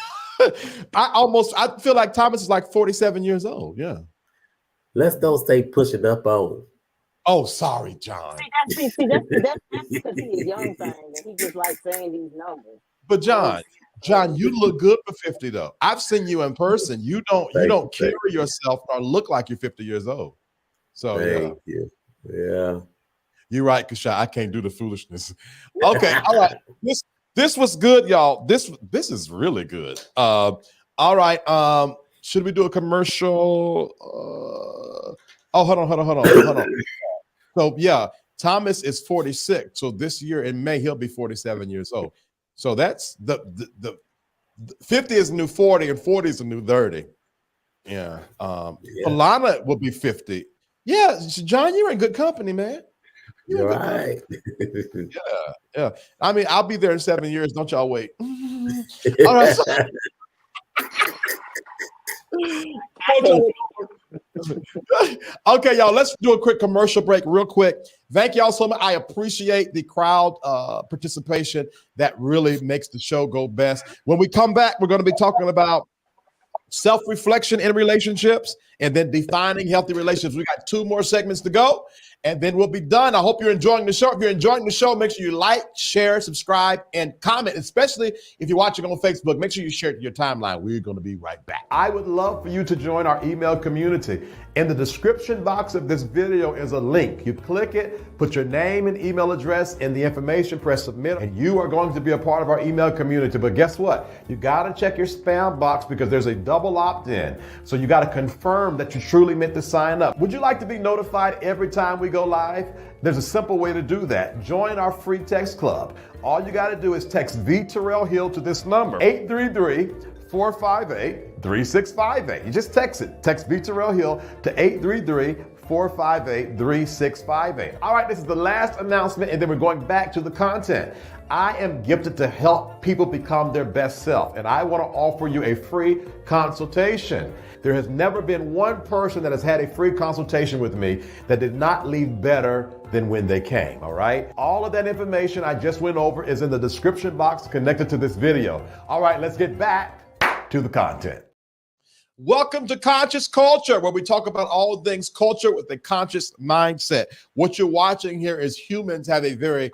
I feel like Thomas is like 47 years old. Yeah. Let's don't say pushing up on. Oh, sorry, John. See, that's because he's a young thing and he just likes saying these numbers. But John, you look good for 50 though. I've seen you in person. You don't carry yourself or look like you're 50 years old. So thank you. Yeah. You're right, Kasha. I can't do the foolishness. Okay, all right. This was good, y'all. This is really good. All right. Should we do a commercial? Hold on. So yeah, Thomas is 46. So this year in May, he'll be 47 years old. So that's the 50 is the new 40 and 40 is the new 30. Yeah. Yeah. Alana will be 50. Yeah, John, you're in good company, man. You're right. Yeah. I mean, I'll be there in 7 years. Don't y'all wait. All right. Okay, y'all, let's do a quick commercial break real quick. Thank y'all so much. I appreciate the crowd participation. That really makes the show go best. When we come back, we're going to be talking about self-reflection in relationships and then defining healthy relationships. We got 2 more segments to go and then we'll be done. I hope you're enjoying the show. If you're enjoying the show, make sure you like, share, subscribe, and comment, especially if you're watching on Facebook. Make sure you share it to your timeline. We're going to be right back. I would love for you to join our email community. In the description box of this video is a link. You click it, put your name and email address in the information, press submit, and you are going to be a part of our email community. But guess what? You got to check your spam box because there's a double opt-in. So you got to confirm that you truly meant to sign up. Would you like to be notified every time we go live? There's a simple way to do that. Join our free text club. All you got to do is text VTerrillHill to this number, 833-458-3658. You just text it. Text VTerrillHill to 833-458-3658. All right, this is the last announcement, and then we're going back to the content. I am gifted to help people become their best self, and I want to offer you a free consultation. There has never been one person that has had a free consultation with me that did not leave better than when they came, all right? All of that information I just went over is in the description box connected to this video. All right, let's get back to the content. Welcome to Conscious Culture, where we talk about all things culture with a conscious mindset. What you're watching here is humans have a very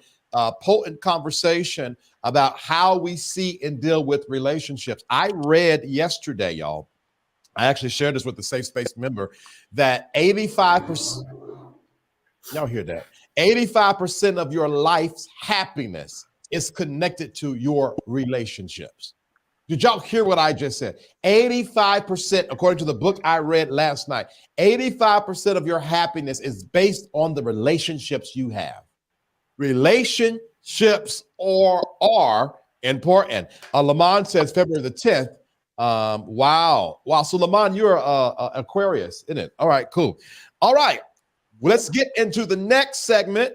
potent conversation about how we see and deal with relationships. I read yesterday, y'all, I actually shared this with the Safe Space member, that 85%, y'all hear that? 85% of your life's happiness is connected to your relationships. Did y'all hear what I just said? 85%, according to the book I read last night, 85% of your happiness is based on the relationships you have. Relationships are important. Lamont says February the 10th. Wow. So Lamont, you're Aquarius, isn't it? All right, cool. All right, let's get into the next segment.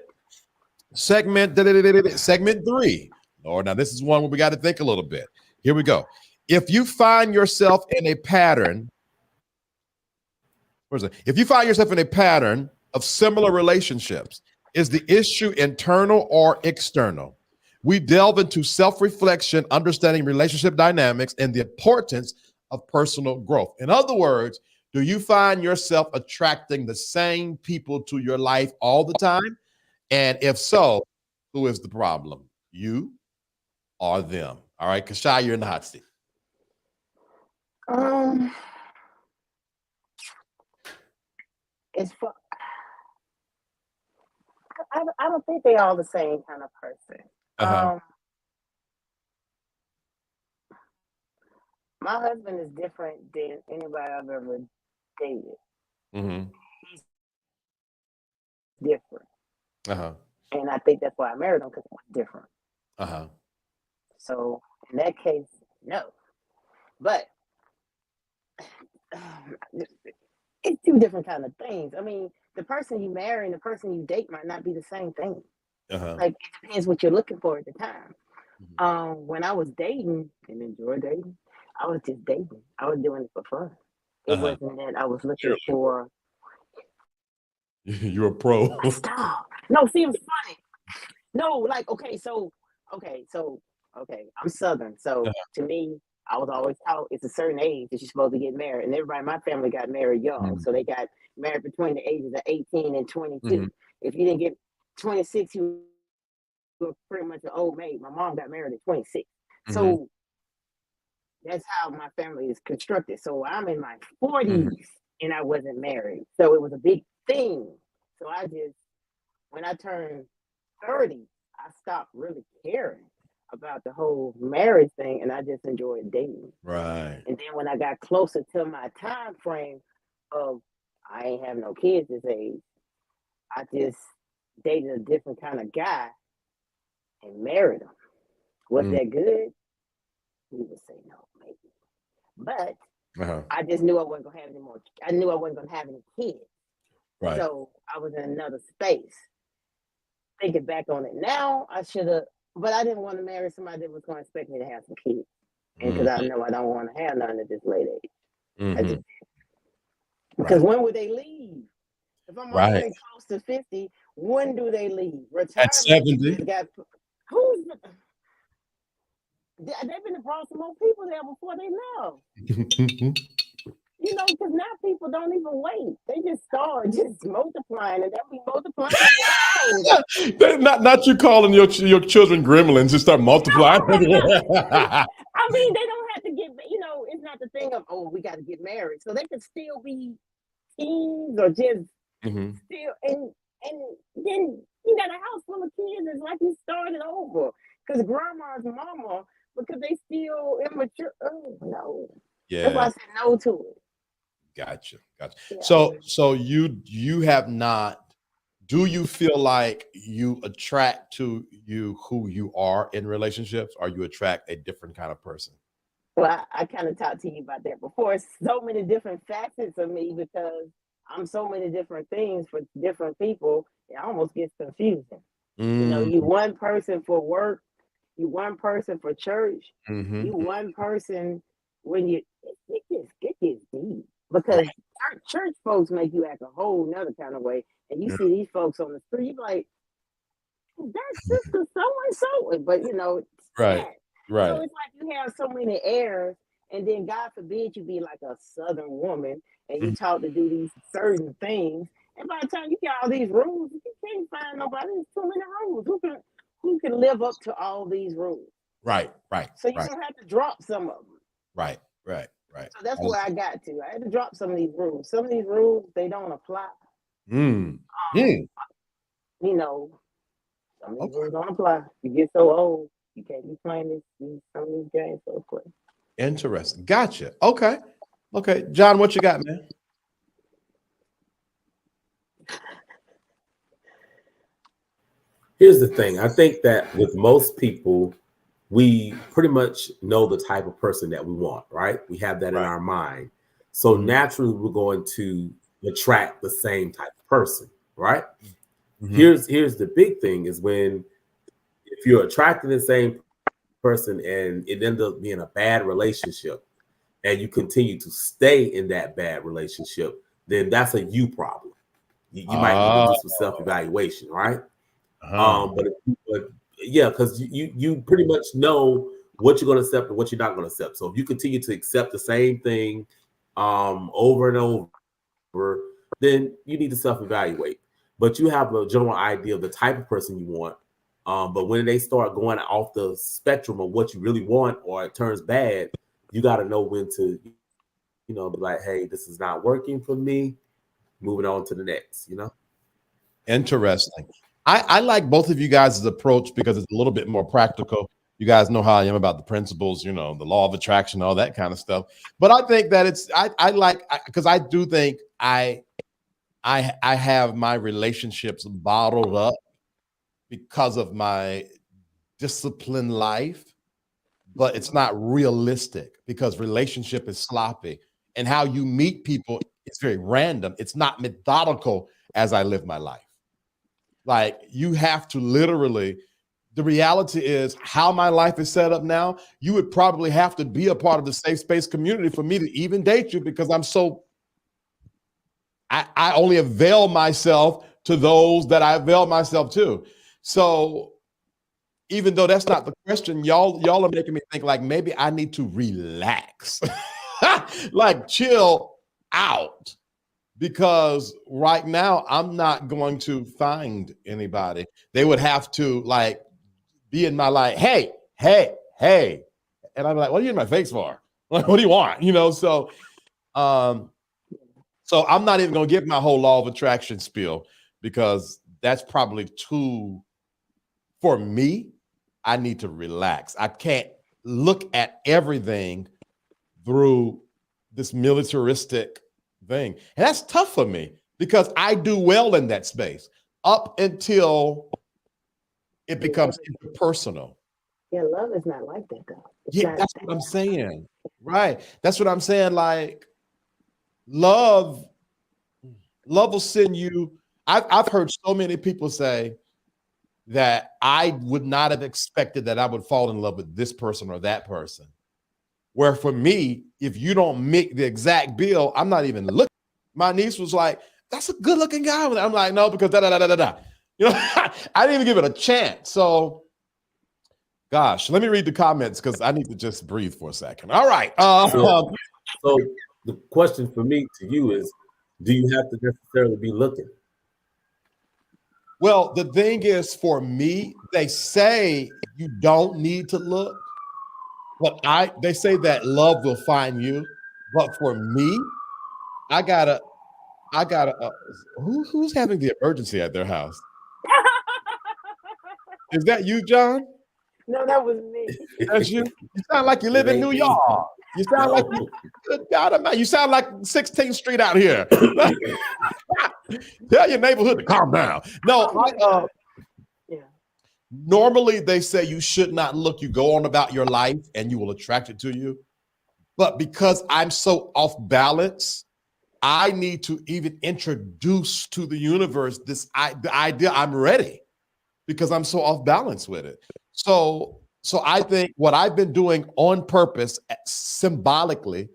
Segment 3. Lord, now this is one where we got to think a little bit. Here we go. If you find yourself in a pattern, if you find yourself in a pattern of similar relationships, is the issue internal or external? We delve into self-reflection, understanding relationship dynamics, and the importance of personal growth. In other words, do you find yourself attracting the same people to your life all the time? And if so, who is the problem? You or them? All right, Kashai, you're in the hot seat. It's fun. I don't think they all the same kind of person. My husband is different than anybody I've ever dated. Mm-hmm. He's different. And I think that's why I married him, because he was different. So in that case, no. But it's 2 different kind of things. I mean, the person you marry and the person you date might not be the same thing. Like, it depends what you're looking for at the time. When I was dating and enjoyed dating, I was just dating. I was doing it for fun. It wasn't that I was looking for. You're a pro. Stop. No, see, it was funny. No, like, okay, I'm Southern. So to me, I was always taught it's a certain age that you're supposed to get married. And everybody in my family got married young. So they got married between the ages of 18 and 22. If you didn't get 26, you were pretty much an old maid. My mom got married at 26. So that's how my family is constructed. So I'm in my 40s and I wasn't married. So it was a big thing. So when I turned 30, I stopped really caring about the whole marriage thing, and I just enjoyed dating. Right. And then when I got closer to my time frame of I ain't have no kids this age, I just dated a different kind of guy and married him. Was that good? we would say no, maybe. But Uh-huh. I just knew I wasn't gonna have any more. I knew I wasn't gonna have any kids. Right. So I was in another space. Thinking back on it now, I should have, but I didn't want to marry somebody that was going to expect me to have some kids. And because I know I don't want to have none at this late age. I just, because when would they leave? If I'm already close to 50, when do they leave? Retirement. At 70. Who's they've been brought some more people there before they left. You know, because now people don't even wait. They just start just multiplying, and they'll be multiplying. not you calling your children gremlins and start multiplying. I mean, they don't have to get, you know, it's not the thing of, oh, we got to get married. So they can still be teens or just still, and then you got a house full of kids. It's like you started over. Because grandma's mama, because they still immature. Oh, no. Yeah. That's why I said no to it. Gotcha. Yeah. So you have not, do you feel like you attract to you who you are in relationships, or you attract a different kind of person? Well, I kind of talked to you about that before. So many different facets of me, because I'm so many different things for different people. It almost gets confusing. You know, you one person for work, you one person for church, you one person when it gets deep. Because church folks make you act a whole nother kind of way. And you see these folks on the street, you're like, that's sister so-and-so. But, you know, right. So it's like you have so many airs. And then, God forbid, you be like a Southern woman and you taught to do these certain things. And by the time you get all these rules, you can't find nobody. There's too many rules. Who can live up to all these rules? Right. So you're going to have to drop some of them. Right. So that's where I got to. I had to drop some of these rules. Some of these rules, they don't apply. You know, some of these rules don't apply. You get so old, you can't be playing some of these games so quick. Interesting. Gotcha. Okay. John, what you got, man? Here's the thing. I think that with most people, we pretty much know the type of person that we want, right? We have that in our mind. So naturally, we're going to attract the same type of person, right? Here's the big thing is if you're attracting the same person and it ends up being a bad relationship and you continue to stay in that bad relationship, then that's a you problem. You might need to do some self-evaluation, right? But yeah, because you pretty much know what you're going to accept and what you're not going to accept. So if you continue to accept the same thing over and over, then you need to self-evaluate. But you have a general idea of the type of person you want. But when they start going off the spectrum of what you really want, or it turns bad, you got to know when to, be like, hey, this is not working for me. Moving on to the next, Interesting. I like both of you guys' approach because it's a little bit more practical. You guys know how I am about the principles, the law of attraction, all that kind of stuff. But I think that because I do think I have my relationships bottled up because of my disciplined life, but it's not realistic because relationship is sloppy, and how you meet people is very random. It's not methodical as I live my life. Like, you have to literally, the reality is how my life is set up now, you would probably have to be a part of the safe space community for me to even date you, because I only avail myself to those that I avail myself to. So even though that's not the question, y'all are making me think like maybe I need to relax, like chill out. Because right now I'm not going to find anybody. They would have to like be in my life. Hey. And I'm like, what are you in my face for? Like, what do you want? So I'm not even going to give my whole law of attraction spiel, because that's probably too, for me, I need to relax. I can't look at everything through this militaristic thing. And that's tough for me because I do well in that space up until it becomes personal. Yeah, love is not like that though. It's Yeah, not that's what I'm saying. Right. That's what I'm saying. Like love will send you. I've heard so many people say that I would not have expected that I would fall in love with this person or that person. Where for me, if you don't make the exact bill, I'm not even looking. My niece was like, "That's a good looking guy." I'm like, "No, because da da da da da da." You know, I didn't even give it a chance. So, gosh, let me read the comments because I need to just breathe for a second. All right. So the question for me to you is, do you have to necessarily be looking? Well, the thing is, for me, they say you don't need to look, but they say that love will find you. But for me, I gotta, who's having the emergency at their house? Is that you, John? No, that was me. That's you. You sound like you live in New York. You sound like good God Almighty. You sound like 16th Street out here. Tell your neighborhood to calm down. No, Yeah. normally they say you should not look. You go on about your life and you will attract it to you. But because I'm so off balance, I need to even introduce to the universe the idea I'm ready because I'm so off balance with it. So I think what I've been doing on purpose, symbolically,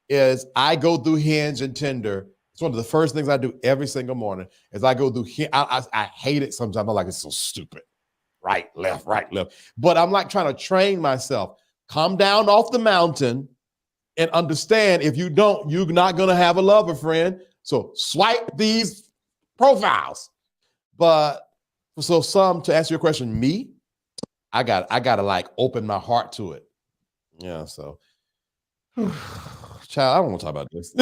is I go through Hinge and Tinder. It's one of the first things I do every single morning. Is I go through. I hate it sometimes. I'm like, it's so stupid. Right, left, right, left. But I'm like trying to train myself. Come down off the mountain and understand if you don't, you're not going to have a lover, friend. So swipe these profiles. But so to answer your question, me, I got to like open my heart to it. Yeah. So, child, I don't want to talk about this.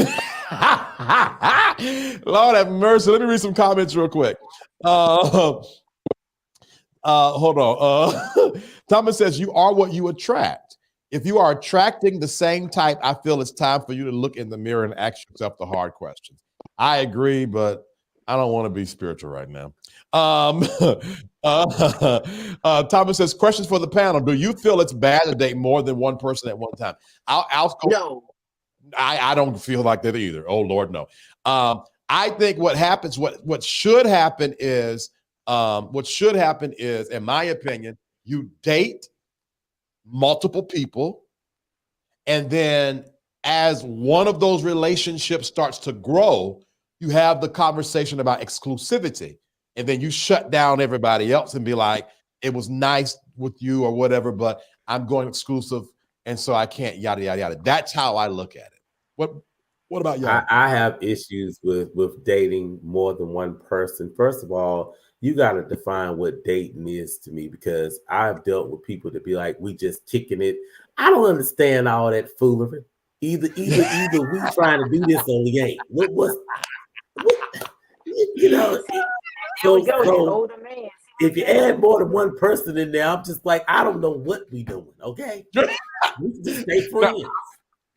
Lord have mercy. Let me read some comments real quick. Hold on. Thomas says, you are what you attract. If you are attracting the same type, I feel it's time for you to look in the mirror and ask yourself the hard questions. I agree, but I don't want to be spiritual right now. Thomas says, questions for the panel. Do you feel it's bad to date more than one person at one time? No. I don't feel like that either. Oh, Lord, no. I think what should happen is, in my opinion, you date multiple people, and then as one of those relationships starts to grow, you have the conversation about exclusivity, and then you shut down everybody else and be like, it was nice with you or whatever, but I'm going exclusive, and so I can't yada yada yada. That's how I look at it. What about y'all? I have issues with dating more than one person. First of all, you got to define what dating is to me, because I've dealt with people that be like, we just kicking it. I don't understand all that foolery. Either we trying to do this or we ain't. What you know? Here we go, the older man. If you add more than one person in there, I'm just like, I don't know what we doing. Okay, we can just stay friends.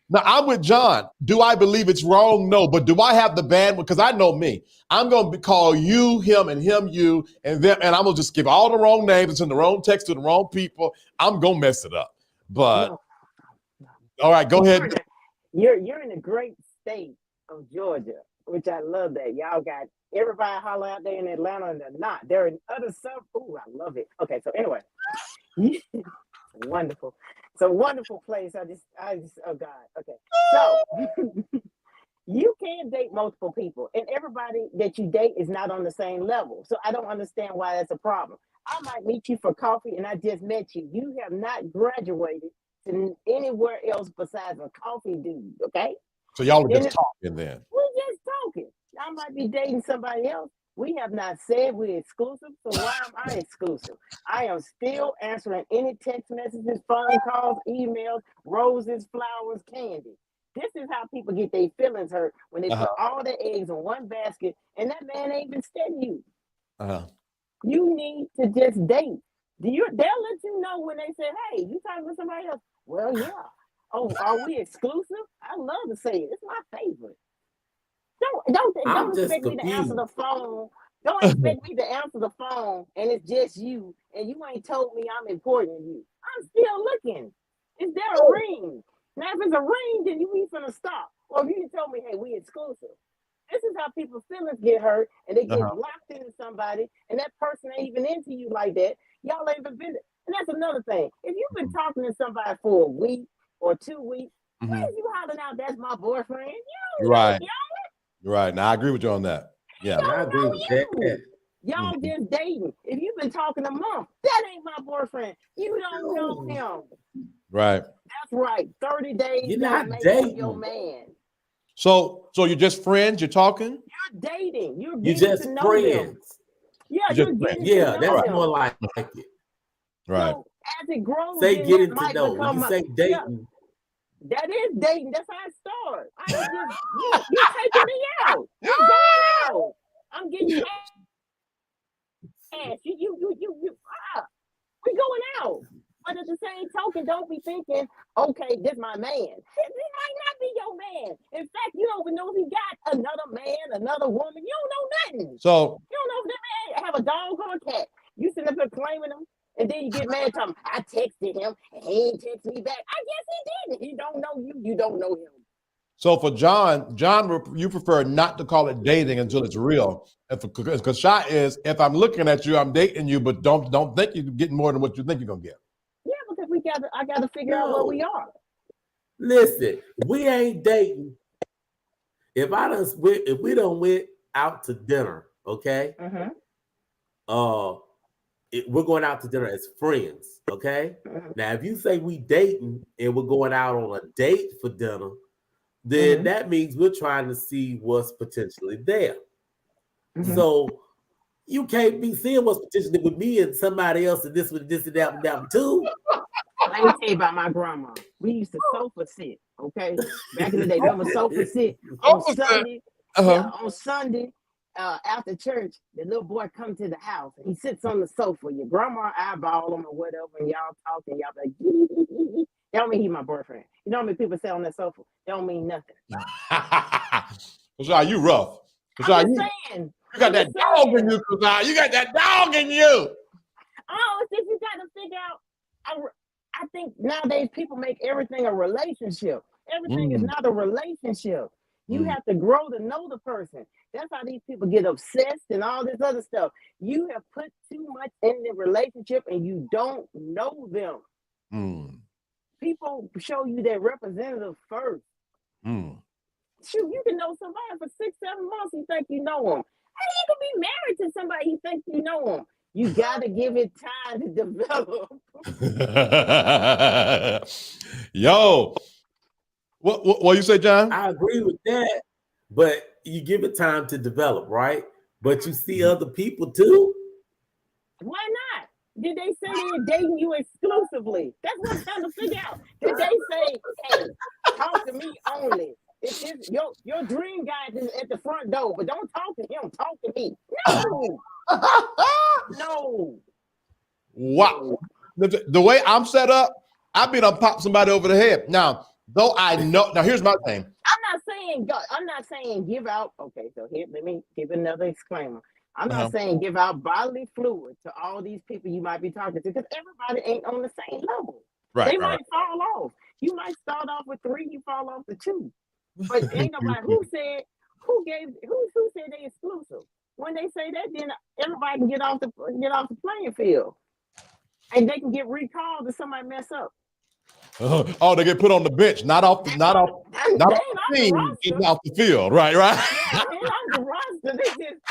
Now, I'm with John. Do I believe it's wrong? No. But do I have the bandwidth? Because I know me. I'm going to call you, him, and him, you, and them, and I'm going to just give all the wrong names and send the wrong text to the wrong people. I'm going to mess it up. But, No. All right, go ahead. You're in a great state of Georgia, which I love that. Y'all got everybody holler out there in Atlanta, and they're not. They're in other stuff. Ooh, I love it. Okay, so anyway. Wonderful. It's a wonderful place. I just, oh God. Okay. So you can date multiple people, and everybody that you date is not on the same level. So I don't understand why that's a problem. I might meet you for coffee and I just met you. You have not graduated to anywhere else besides a coffee dude. Okay. So y'all are just talking then. We're just talking. I might be dating somebody else. We have not said we're exclusive, so why am I exclusive? I am still answering any text messages, phone calls, emails, roses, flowers, candy. This is how people get their feelings hurt when they put all their eggs in one basket, and that man ain't been studying you. You need to just date. They'll let you know when they say, hey, you talking to somebody else? Well, yeah. Oh, are we exclusive? I love to say it. It's my favorite. Don't expect me to answer the phone. Don't expect me to answer the phone and it's just you and you ain't told me I'm important to you. I'm still looking. Is there a ring? Now, if it's a ring, then you finna stop. Or if you told me, hey, we exclusive. This is how people's feelings get hurt and they get locked into somebody, and that person ain't even into you like that. Y'all ain't even been. And that's another thing. If you've been talking to somebody for a week or 2 weeks, why is you hollering out, that's my boyfriend? You don't Right. know, Right. Now I agree with you on that. Yeah. y'all. I agree with that. Y'all just dating. If you've been talking a month, that ain't my boyfriend. You don't know him. Right. That's right. 30 days. You're don't not make him dating. your man. So you're just friends, you're talking? You're dating. You're You getting just to know friends. them. Yeah, You're you're just getting Yeah, to know that's them. more like it. Right. So as it grows, Say then getting that to might know. When become you a- say dating, that is dating. That's how it starts. I ain't just you taking me out. We're going out. I'm getting cash. We going out. But at the same token, don't be thinking, okay, this my man. This might not be your man. In fact, you don't even know if he got another man, another woman. You don't know nothing. So You don't know if that man have a dog or a cat. You sitting up there claiming him, and then you get mad talking, I texted him, and he ain't text me back. I guess he didn't. He don't know you. You don't know him. so for John, you prefer not to call it dating until it's real. Because shot is, if I'm looking at you, I'm dating you, but don't think you're getting more than what you think you're gonna get. Yeah, because I gotta figure out where we are. listen, we ain't dating. If we don't went out to dinner, okay? We're going out to dinner as friends, okay? Now, if you say we dating and we're going out on a date for dinner, then that means we're trying to see what's potentially there. So you can't be seeing what's potentially with me and somebody else and this and that too. Let me tell you about my grandma. We used to sofa sit, okay? Back in the day, remember sofa sit on Sunday? Yeah, on Sunday, after church, the little boy come to the house and he sits on the sofa. Your grandma eyeball him or whatever, and y'all talking, y'all like, that don't mean he's my boyfriend. You know how many people sit on that sofa? That don't mean nothing. Kazai, you rough. Kazai, you got that dog in you, Kazai. You got that dog in you. Oh, it's just you got to figure out. I think nowadays people make everything a relationship. Everything is not a relationship. You have to grow to know the person. That's how these people get obsessed and all this other stuff. You have put too much in the relationship and you don't know them. People show you their representative first. Shoot, you can know somebody for 6-7 months. You think you know them. How you can be married to somebody you think you know them? You got to give it time to develop. Yo, what you say, John? I agree with that, but you give it time to develop, right? But you see other people too. Why not? Did they say they're dating you exclusively? That's what I'm trying to figure out. Did they say, hey, talk to me only? It's your dream guy is at the front door, but don't talk to him. Talk to me. No. No. Wow. The way I'm set up, I've been to pop somebody over the head. Now, though I know, now here's my thing. I'm not saying give out. Okay, so here, let me give another disclaimer. I'm not saying give out bodily fluid to all these people you might be talking to, because everybody ain't on the same level. Right. They might fall off. You might start off with 3, you fall off to 2. But ain't nobody who said they exclusive. When they say that, then everybody can get off the playing field, and they can get recalled if somebody mess up. Oh, they get put on the bench, not off the team, off the field. Right. Yeah, they off the roster. They just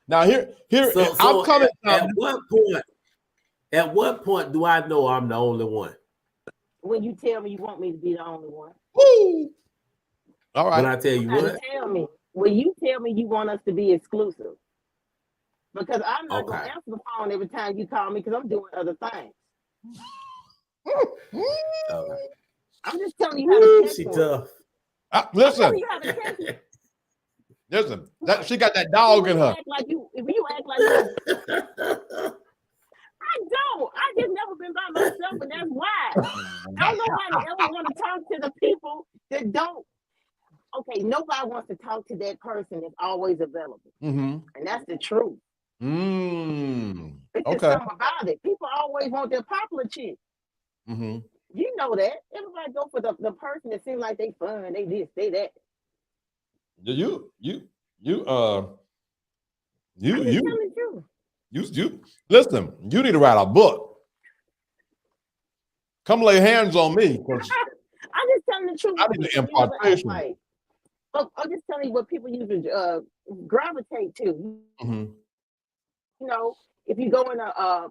now here. So I'm coming. At what point do I know I'm the only one? When you tell me you want me to be the only one. Woo. All right. When I tell you what? Tell me. When you tell me you want us to be exclusive. Because I'm not going to answer the phone every time you call me because I'm doing other things. Okay. I'm just telling you how to test She one. tough. Listen. I'm telling you how to test it. Listen, she got that dog in her. If you act like you, I don't. I just never been by myself, and that's why. Don't nobody ever want to talk to the people that don't. Okay, nobody wants to talk to that person that's always available, and that's the truth. Because It's just Okay. something about it. People always want their popular chick. Mm-hmm. You know that. Everybody go for the person that seems like they fun, they this, they that. You I'm just telling the truth. you listen, you need to write a book. Come lay hands on me, because I'm just telling the truth. I need the impartation. Like, I'm just telling you what people usually gravitate to. Mm-hmm. You know, if you go in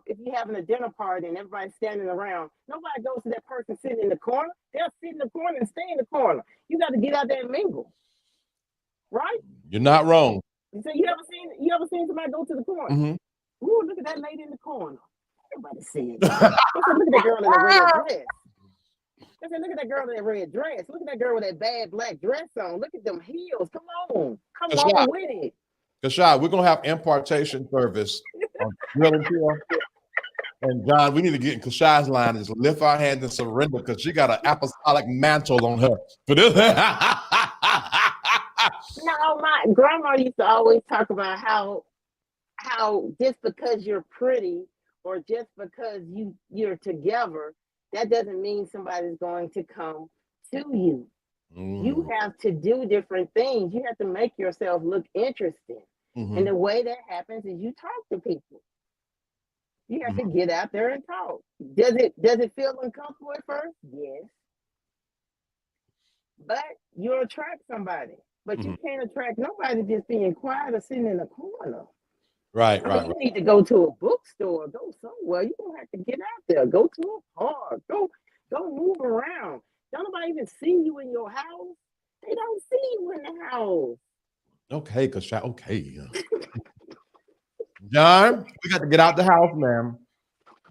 if you're having a dinner party and everybody's standing around, nobody goes to that person sitting in the corner. They'll sit in the corner and stay in the corner. You got to get out there and mingle, right? You're not wrong. So you ever seen somebody go to the corner? Mm-hmm. Ooh, look at that lady in the corner. Everybody see it. Look at that girl in the red dress. I said, look at that girl in that red dress. Look at that girl with that bad black dress on. Look at them heels. Come on with it. Kashad, we're gonna have impartation service on VTerrillHill. And John, we need to get in Kashad's line and just lift our hands and surrender, because she got an apostolic mantle on her for this. No, my grandma used to always talk about how just because you're pretty or just because you're together, that doesn't mean somebody's going to come to you. You have to do different things. You have to make yourself look interesting. And the way that happens is you talk to people. You have to get out there and talk. Does it feel uncomfortable at first? Yes. But you'll attract somebody. But you can't attract nobody just being quiet or sitting in a corner. Right. You need to go to a bookstore, go somewhere. You don't have to get out there. Go to a park. Go move around. Don't nobody even see you in your house. They don't see you in the house. Okay, Kashad. Okay. John, we got to get out the house, ma'am.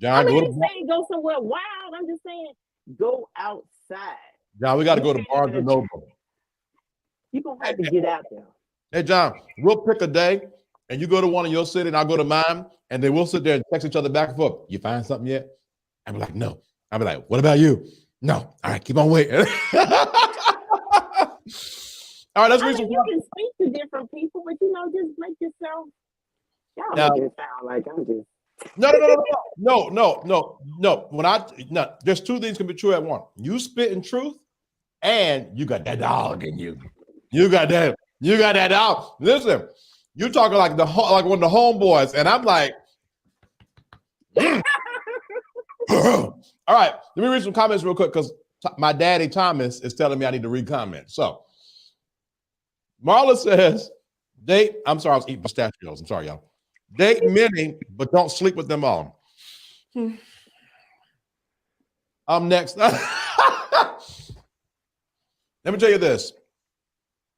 John, I ain't saying go somewhere wild. I'm just saying go outside. John, we got to go to Barnes and Noble. You're going to have to get out there. Hey, John, we'll pick a day, and you go to one in your city, and I'll go to mine, and then we'll sit there and text each other back and forth. You find something yet? I'll be like, no. I'll be like, what about you? No. All right, keep on waiting. All right, let's read some. You can speak to different people, but just make yourself. Y'all make it sound like I'm just. No. There's two things can be true at once. You spit in truth, and you got that dog in you. You got that dog. Listen, you talking like one of the homeboys, and I'm like, all right. Let me read some comments real quick, because my daddy Thomas is telling me I need to read comments. So, Marla says, I'm sorry, I was eating pistachios. I'm sorry, y'all. Date many, but don't sleep with them all. I'm next. Let me tell you this.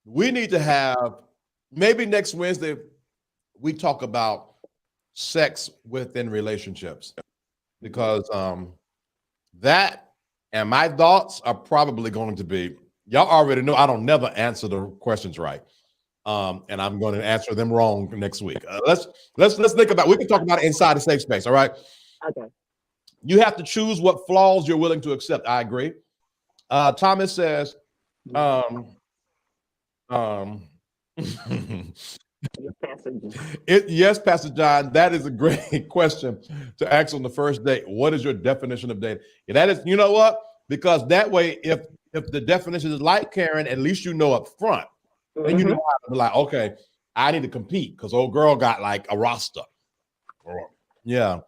We need to have, maybe next Wednesday, we talk about sex within relationships, because that and my thoughts are probably going to be, y'all already know I don't never answer the questions right. And I'm going to answer them wrong next week. Let's think about, we can talk about it inside the safe space. All right. Okay. You have to choose what flaws you're willing to accept. I agree. Thomas says, yes, Pastor John, that is a great question to ask on the first date. What is your definition of dating? Yeah, that is, you know what? Because that way, if the definition is like Karen, at least you know up front. Then you know how to be like, okay, I need to compete because old girl got like a roster. Yeah.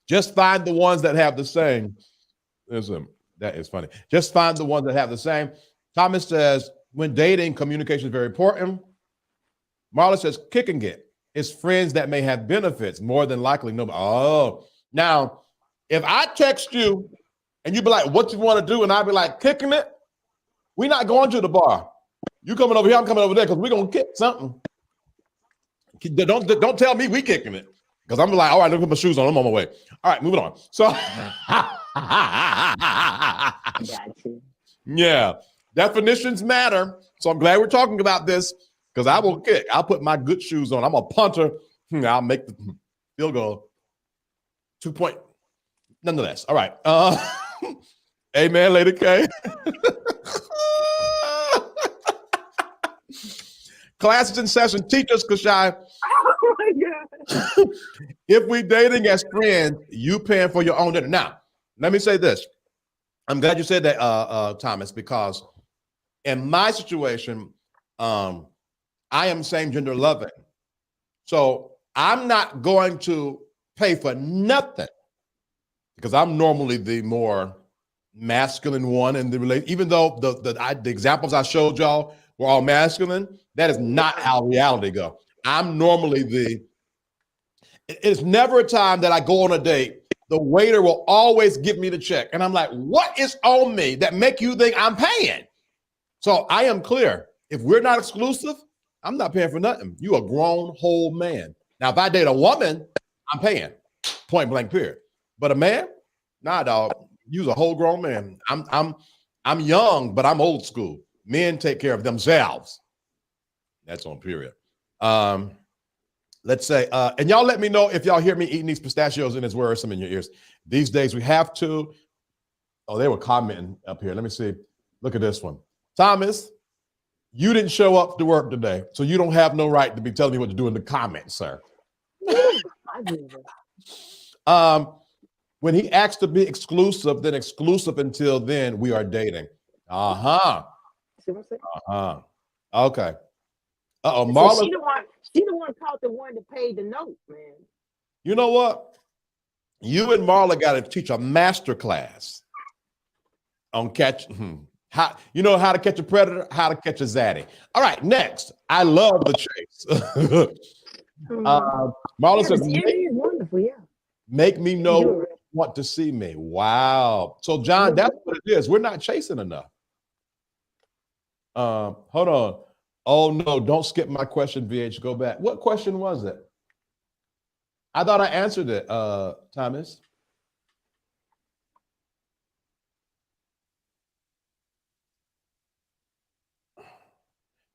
Just find the ones that have the same. Listen, that is funny. Just find the ones that have the same. Thomas says, when dating, communication is very important. Marla says, kicking it. It's friends that may have benefits, more than likely. No. Oh, now, if I text you and you be like, what you want to do? And I be like, kicking it. We're not going to the bar. You coming over here, I'm coming over there, because we're going to kick something. Don't tell me we kicking it, because I'm like, all right, look at my shoes on. I'm on my way. All right, moving on. So, yeah, definitions matter. So I'm glad we're talking about this, because I will kick. I'll put my good shoes on. I'm a punter. I'll make the field goal. 2 point. Nonetheless. All right. Amen, Lady K. Class is in session. Teach us, Kashai. Oh my God. If we dating as friends, you paying for your own dinner. Now, let me say this. I'm glad you said that, Thomas, because in my situation, I am same gender loving. So I'm not going to pay for nothing because I'm normally the more masculine one in the relation. Even though the examples I showed y'all were all masculine, that is not how reality goes. I'm normally it's never a time that I go on a date. The waiter will always give me the check. And I'm like, what is on me that make you think I'm paying? So I am clear. If we're not exclusive, I'm not paying for nothing. You a grown whole man. Now, if I date a woman, I'm paying. Point blank, period. But a man, nah, dog. You's a whole grown man. I'm young, but I'm old school. Men take care of themselves. That's on period. Let's say, and y'all let me know if y'all hear me eating these pistachios and it's worrisome in your ears. These days we have to. Oh, they were commenting up here. Let me see. Look at this one. Thomas, you didn't show up to work today, so you don't have no right to be telling me what to do in the comments, sir. When he asked to be exclusive, then exclusive until then, we are dating. Uh-huh. Uh-huh. Okay. Uh-oh, Marla. So she the one caught the one that paid the note, man. You know what? You and Marla got to teach a master class on how to catch a predator, how to catch a zaddy. All right, next. I love the chase. Marla says, wonderful, yeah. Make me know you want to see me. Wow. So, John, that's what it is. We're not chasing enough. Hold on. Oh, no, don't skip my question, VH. Go back. What question was it? I thought I answered it, Thomas.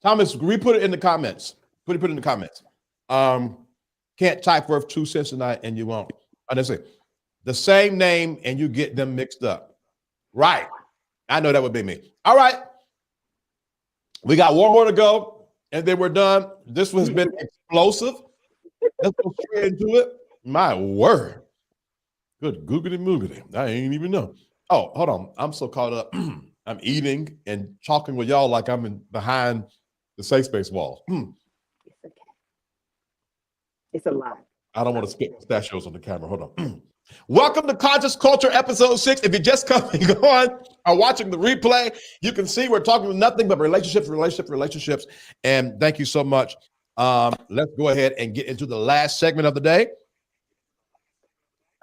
Thomas, re-put it in the comments. Put it in the comments. Can't type worth 2 cents tonight and you won't. Honestly, the same name and you get them mixed up. Right. I know that would be me. All right. We got one more to go and then we're done. This has been explosive. Let's go straight into it. My word. Good googity moogity. I ain't even know. Oh, hold on. I'm so caught up. I'm eating and talking with y'all like I'm behind the safe space wall. It's a lot. I don't want to spit pistachios on the camera. Hold on. Welcome to Conscious Culture, episode 6. If you're just coming on or watching the replay, you can see we're talking about nothing but relationships. And thank you so much. Let's go ahead and get into the last segment of the day.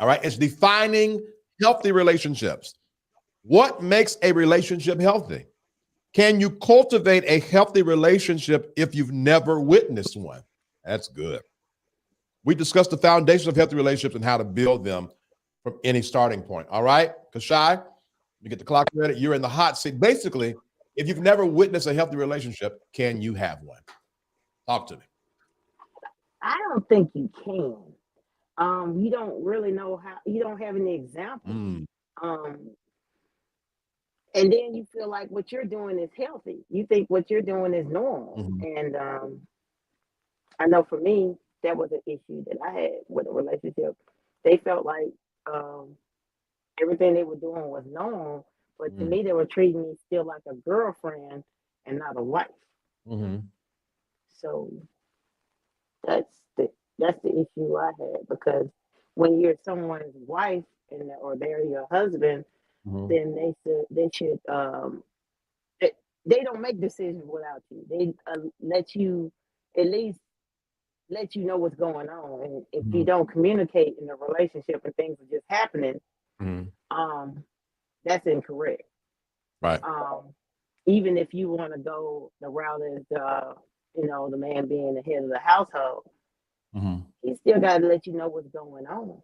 All right. It's defining healthy relationships. What makes a relationship healthy? Can you cultivate a healthy relationship if you've never witnessed one? That's good. We discussed the foundation of healthy relationships and how to build them from any starting point. All right, Kashai, you get the clock ready. You're in the hot seat. Basically, if you've never witnessed a healthy relationship, can you have one? Talk to me. I don't think you can. You don't really know how. You don't have any examples. And then you feel like what you're doing is healthy. You think what you're doing is normal. And I know for me, that was an issue that I had with a relationship. They felt like everything they were doing was normal, but to me, they were treating me still like a girlfriend and not a wife. So that's the issue I had, because when you're someone's wife or they're your husband, then they should they don't make decisions without you. They let you at least let you know what's going on. And if you don't communicate in the relationship and things are just happening, that's incorrect. Right. Even if you want to go the route as the man being the head of the household, he still got to let you know what's going on.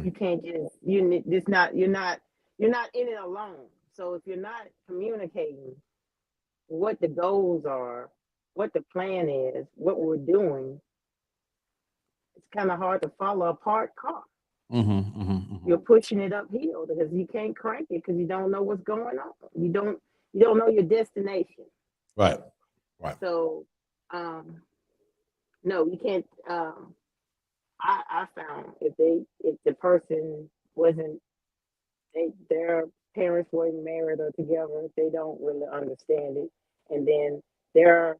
You can't just you're not in it alone. So if you're not communicating what the goals are, what the plan is, what we're doing, it's kind of hard to follow a parked car. You're pushing it uphill because you can't crank it because you don't know what's going on. You don't know your destination. Right. So No, you can't. I found if the person wasn't their parents weren't married or together, they don't really understand it, and then their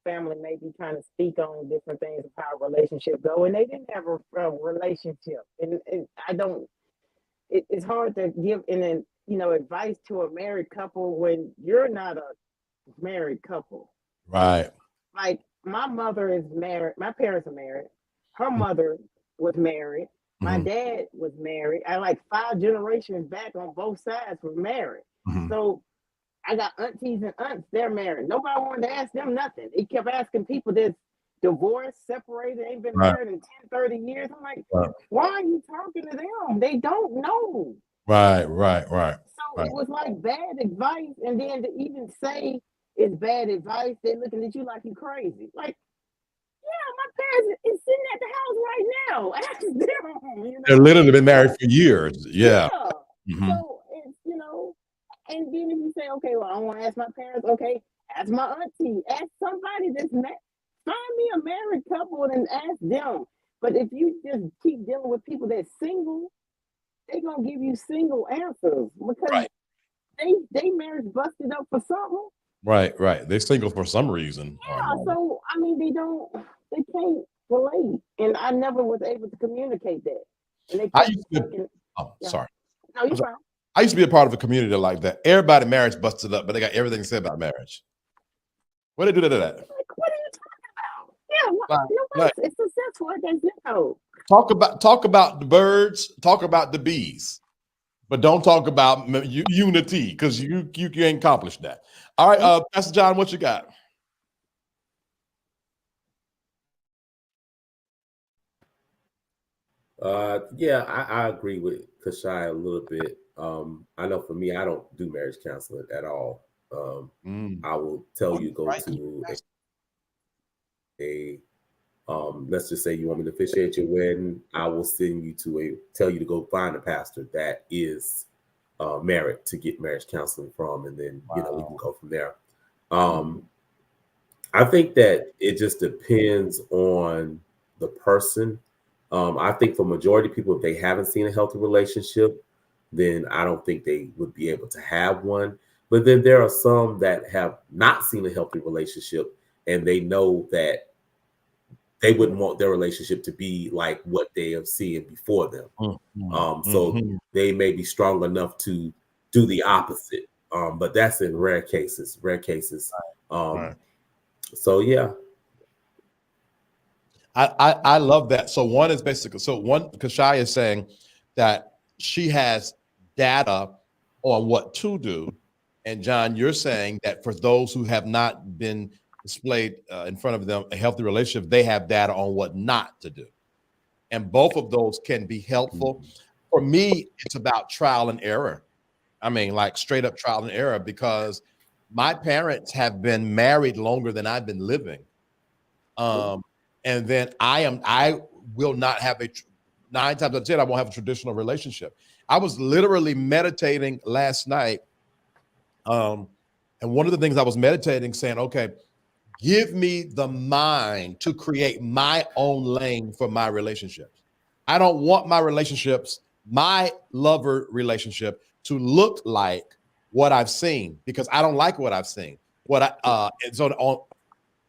family may be trying to speak on different things of how a relationship go, and they didn't have a relationship, and I don't. It's hard to give advice to a married couple when you're not a married couple. Right. Like my mother is married. My parents are married. Her mother was married. My Mhm. dad was married. I like 5 generations back on both sides were married. Mhm. So I got aunties and aunts. They're married. Nobody wanted to ask them nothing. They kept asking people that's divorced, separated, ain't been Right. married in 10, 30 years. I'm like, Right. why are you talking to them? They don't know. Right. Right. Right. So Right. it was like bad advice. And then to even say it's bad advice, they're looking at you like you crazy. Like, yeah, my parents is sitting at the house right now. Ask them, They're literally been married for years. Yeah. Yeah. Mhm. So it's, and then if you say, okay, well, I don't want to ask my parents, okay, ask my auntie, ask somebody that's find me a married couple and ask them. But if you just keep dealing with people that's single, they're gonna give you single answers because Right. they marriage busted up for something. Right. Right. They're single for some reason or Yeah, another. so I mean they can't relate. And I never was able to communicate that. And they I kept used to. talking. Oh, Yeah. sorry. No, you're I'm sorry. fine. I used to be a part of a community like that. Everybody marriage busted up, but they got everything to say about marriage. What they do to that? Like, what are you talking about? Yeah, Like, like, nobody's it's successful at that zip code. talk about the birds, talk about the bees, but don't talk about unity because you ain't accomplished that. All right, Pastor John, what you got? Yeah, I agree with Kashai a little bit. I know for me, I don't do marriage counseling at all. Mm. I will tell you go Right. to a let's just say you want me to officiate your wedding. I will send you to tell you to go find a pastor that is married to get marriage counseling from, and then we can go from there. I think that it just depends on the person. I think for majority of people, if they haven't seen a healthy relationship, then I don't think they would be able to have one. But then there are some that have not seen a healthy relationship and they know that they wouldn't want their relationship to be like what they have seen before them. So they may be strong enough to do the opposite. But that's in rare cases. Right. So yeah. I love that. So one is basically Kashai is saying that she has data on what to do, and John, you're saying that for those who have not been displayed in front of them a healthy relationship, they have data on what not to do, and both of those can be helpful. For me, it's about trial and error. I mean, like straight up trial and error, because my parents have been married longer than I've been living. And then I will not have 9 times out of 10, I won't have a traditional relationship. I was literally meditating last night. And one of the things I was meditating, saying, okay, give me the mind to create my own lane for my relationships. I don't want my relationships, my lover relationship, to look like what I've seen, because I don't like what I've seen.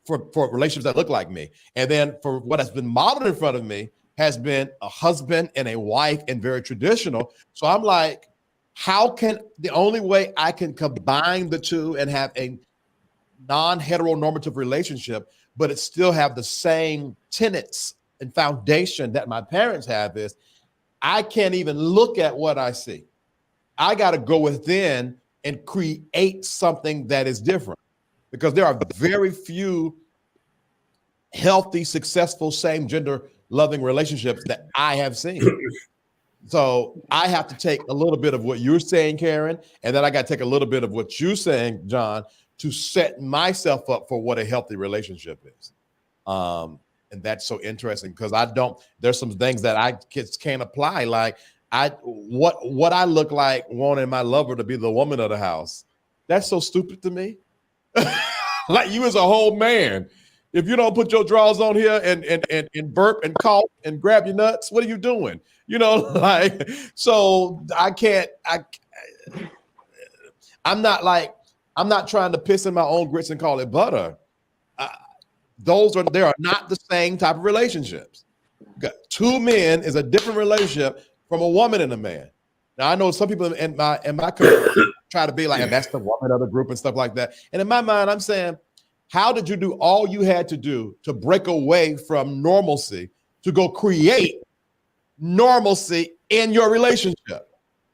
For relationships that look like me. And then for what has been modeled in front of me has been a husband and a wife and very traditional. So I'm like, the only way I can combine the two and have a non-heteronormative relationship, but it still have the same tenets and foundation that my parents have, is I can't even look at what I see. I got to go within and create something that is different, because there are very few healthy, successful, same gender loving relationships that I have seen. So I have to take a little bit of what you're saying, Karen, and then I got to take a little bit of what you're saying, John, to set myself up for what a healthy relationship is. And that's so interesting, because there's some things that I can't apply. Like what I look like wanting my lover to be the woman of the house. That's so stupid to me. Like, you as a whole man, If you don't put your drawers on here and burp and cough and grab your nuts, what are you doing? You know, like, so I'm not trying to piss in my own grits and call it butter. They are not the same type of relationships. Two men is a different relationship from a woman and a man. Now I know some people in my community try to be like, and that's the woman of the group and stuff like that. And in my mind, I'm saying, how did you do all you had to do to break away from normalcy to go create normalcy in your relationship?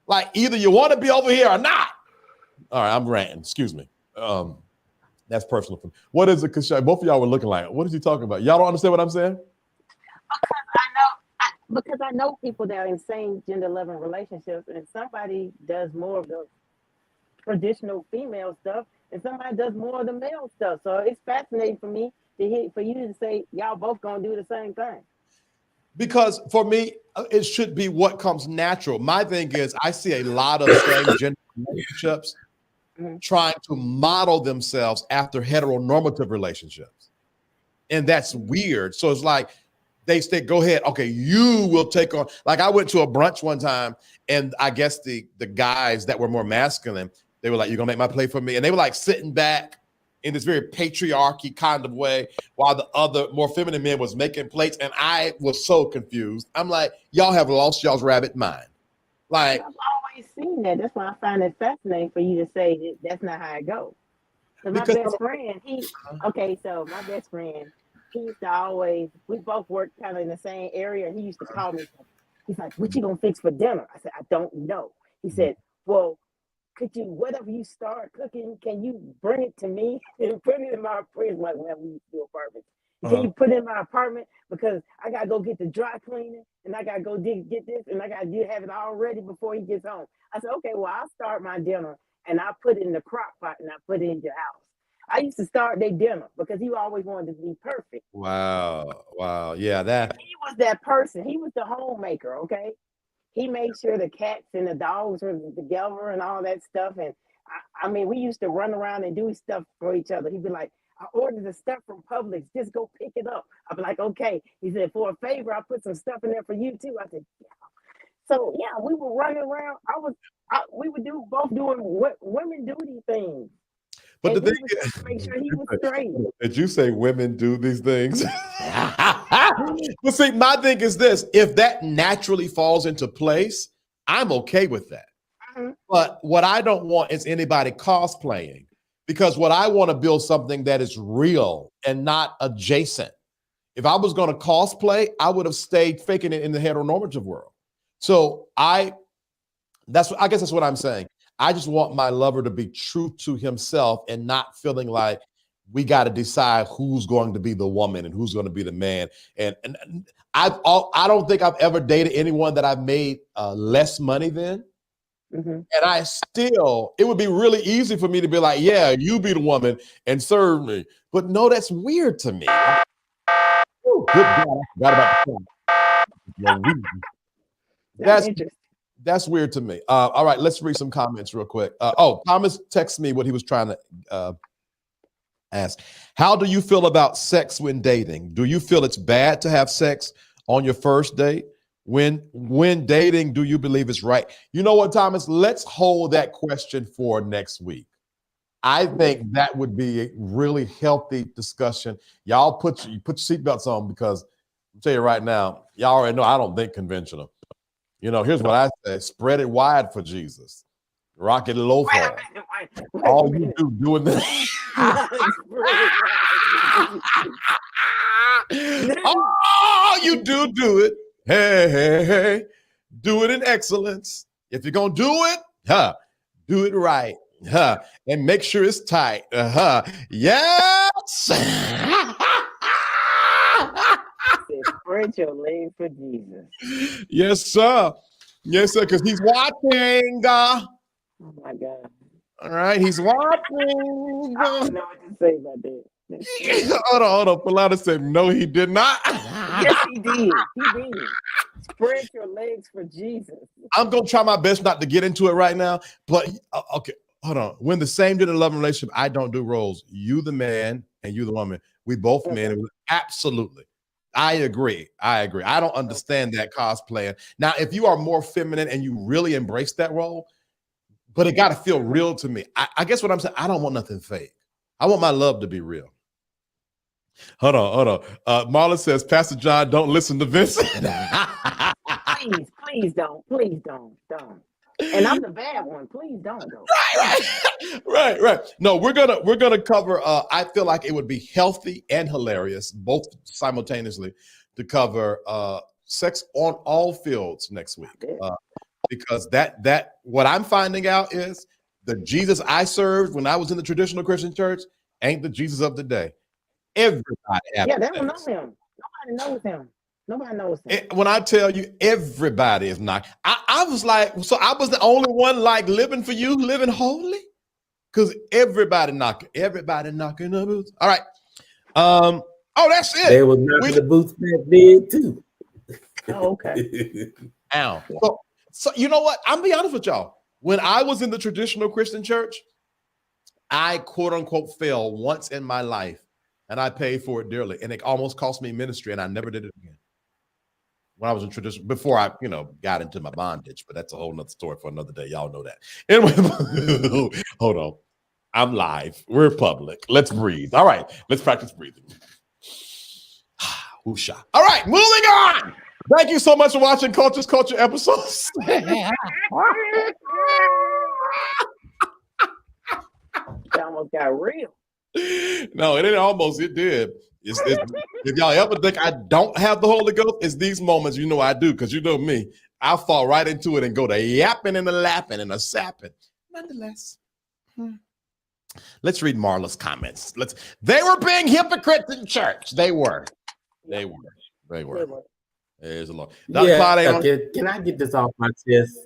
Like, either you want to be over here or not. All right, I'm ranting. Excuse me. That's personal for me. What is it? Because both of y'all were looking like, what is he talking about? Y'all don't understand what I'm saying? Because I know people that are in same gender loving relationships, and somebody does more of the traditional female stuff, and somebody does more of the male stuff. So it's fascinating for me to hear for you to say y'all both gonna do the same thing. Because for me, it should be what comes natural. My thing is, I see a lot of same gender relationships trying to model themselves after heteronormative relationships. And that's weird. So it's like they say, go ahead. Okay, you will take on. Like, I went to a brunch one time, and I guess the guys that were more masculine, they were like, you're gonna make my plate for me. And they were like sitting back in this very patriarchy kind of way, while the other more feminine men was making plates. And I was so confused. I'm like, y'all have lost y'all's rabbit mind. Like, I've always seen that. That's why I find it fascinating for you to say that's not how it goes. So my best friend, my best friend, he used to always, we both worked kind of in the same area. He used to call me. He's like, what you gonna fix for dinner? I said, I don't know. He said, well, could you, whatever you start cooking, can you bring it to me and put it in my apartment? Like, when we used to do apartments. Can you put it in my apartment? Because I gotta go get the dry cleaning, and I gotta go get this, and I gotta have it all ready before he gets home. I said, okay, well, I'll start my dinner, and I put it in the crock pot, and I put it in your house. I used to start their dinner because he always wanted to be perfect. Wow. Yeah, that. He was that person. He was the homemaker, okay? He made sure the cats and the dogs were together and all that stuff. And I mean, we used to run around and do stuff for each other. He'd be like, I ordered the stuff from Publix. Just go pick it up. I'd be like, okay. He said, for a favor, I put some stuff in there for you too. I said, yeah. So yeah, we were running around. We would both doing what women do these things. But and the thing is, make sure he was straight. Did you say women do these things? Well, see, my thing is this: if that naturally falls into place, I'm okay with that. But what I don't want is anybody cosplaying, because what I want to build something that is real and not adjacent. If I was going to cosplay, I would have stayed faking it in the heteronormative world. So I guess that's what I'm saying. I just want my lover to be true to himself and not feeling like we got to decide who's going to be the woman and who's going to be the man. And I don't think I've ever dated anyone that I've made less money than. And it would be really easy for me to be like, yeah, you be the woman and serve me. But no, that's weird to me. Ooh, good God, I forgot about the song. That's weird to me. All right, let's read some comments real quick. Thomas texted me what he was trying to ask. How do you feel about sex when dating? Do you feel it's bad to have sex on your first date? When dating, do you believe it's right? You know what, Thomas? Let's hold that question for next week. I think that would be a really healthy discussion. Y'all put your seatbelts on, because I'll tell you right now, y'all already know I don't think conventional. You know, here's what I say: spread it wide for Jesus, rock it low for him. All you do doing this. Oh, you do it. Hey, do it in excellence. If you're gonna do it, do it right, and make sure it's tight. Yes. Spread your legs for Jesus. Yes, sir. Yes, sir. Because he's watching. Oh my God. All right, he's watching. I don't know what to say about that. Hold on. Polana said no, he did not. Yes, he did. He did. Spread your legs for Jesus. I'm gonna try my best not to get into it right now, but okay, hold on. When the same gender loving relationship, I don't do roles. You the man and you the woman. We both men. It was absolutely. I agree. I don't understand that cosplaying. Now, if you are more feminine and you really embrace that role, but it got to feel real to me. I guess what I'm saying, I don't want nothing fake. I want my love to be real. Hold on. Marla says, Pastor John, don't listen to Vincent. Please don't. And I'm the bad one. Please don't go. Right. No, we're gonna cover. I feel like it would be healthy and hilarious, both simultaneously, to cover sex on all fields next week. Because that what I'm finding out is the Jesus I served when I was in the traditional Christian church ain't the Jesus of the day. Everybody, they don't know him. Nobody knows him. When I tell you, everybody is not. I was like, so I was the only one like living for you, living holy, because everybody knocking the boots. All right. Oh, that's it. They were knocking the boots back then too. Oh, okay. Ow. So you know what? I'm be honest with y'all. When I was in the traditional Christian church, I quote unquote fell once in my life, and I paid for it dearly, and it almost cost me ministry, and I never did it again. When I was in tradition, before I, got into my bondage, but that's a whole nother story for another day. Y'all know that. Anyway, hold on. I'm live. We're public. Let's breathe. All right. Let's practice breathing. Whoosha. All right. Moving on. Thank you so much for watching Culture episodes. That almost got real. No, it ain't almost. It did. If y'all ever think I don't have the Holy Ghost, it's these moments I do, because you know me. I'll fall right into it and go to yapping and the lapping and the sapping. Nonetheless, let's read Marla's comments. They were being hypocrites in church. They were. There's a lot. Can I get this off my chest?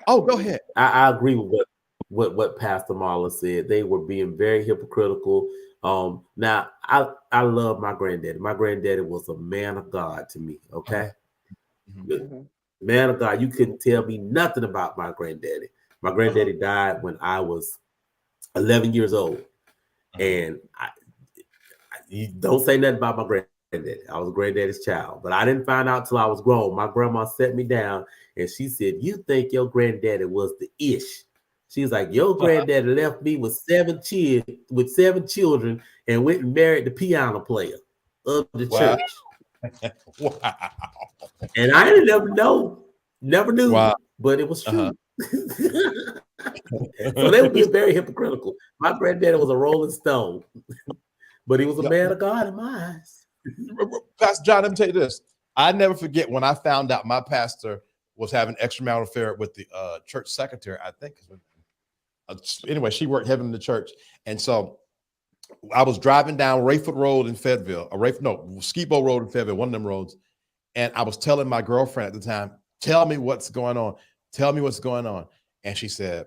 Oh, go ahead. I agree with what Pastor Marla said. They were being very hypocritical. Now I love my granddaddy. My granddaddy was a man of God to me. Okay. Mm-hmm. Man of God. You couldn't tell me nothing about my granddaddy. My granddaddy died when I was 11 years old. And you don't say nothing about my granddaddy. I was granddaddy's child, but I didn't find out till I was grown. My grandma sat me down and she said, "You think your granddaddy was the ish?" She's like, "Your granddaddy left me with seven children and went and married the piano player of the church." Wow. And I never knew, but it was true. So they would be very hypocritical. My granddaddy was a Rolling Stone, but he was a man of God in my eyes. Pastor John, let me tell you this. I never forget when I found out my pastor was having extramarital affair with the church secretary, I think. Anyway, she worked heavily in the church. And so I was driving down Rayford Road in Fayetteville, Skibo Road in Fayetteville, one of them roads. And I was telling my girlfriend at the time, "Tell me what's going on. Tell me what's going on." And she said,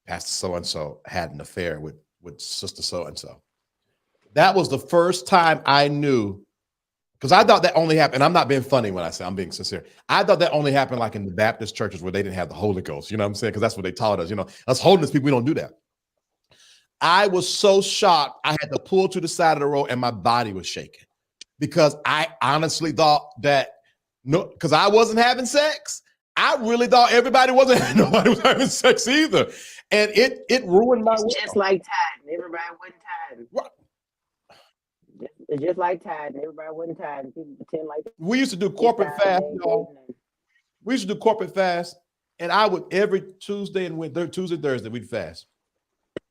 "Pastor so-and-so had an affair with sister so-and-so." That was the first time I knew, because I thought that only happened. I'm not being funny when I say I'm being sincere. I thought that only happened like in the Baptist churches where they didn't have the Holy Ghost. You know what I'm saying? Because that's what they taught us. Us holiness people, we don't do that. I was so shocked. I had to pull to the side of the road and my body was shaking because I honestly thought that because I wasn't having sex. I really thought nobody was having sex either. And it ruined my world. Just like tithing. Everybody wasn't tithing. Right. It's just like tithing. Everybody wasn't tithing. People pretend like we used to do corporate fast, y'all. We used to do corporate fast, and I would every Tuesday and Thursday we'd fast.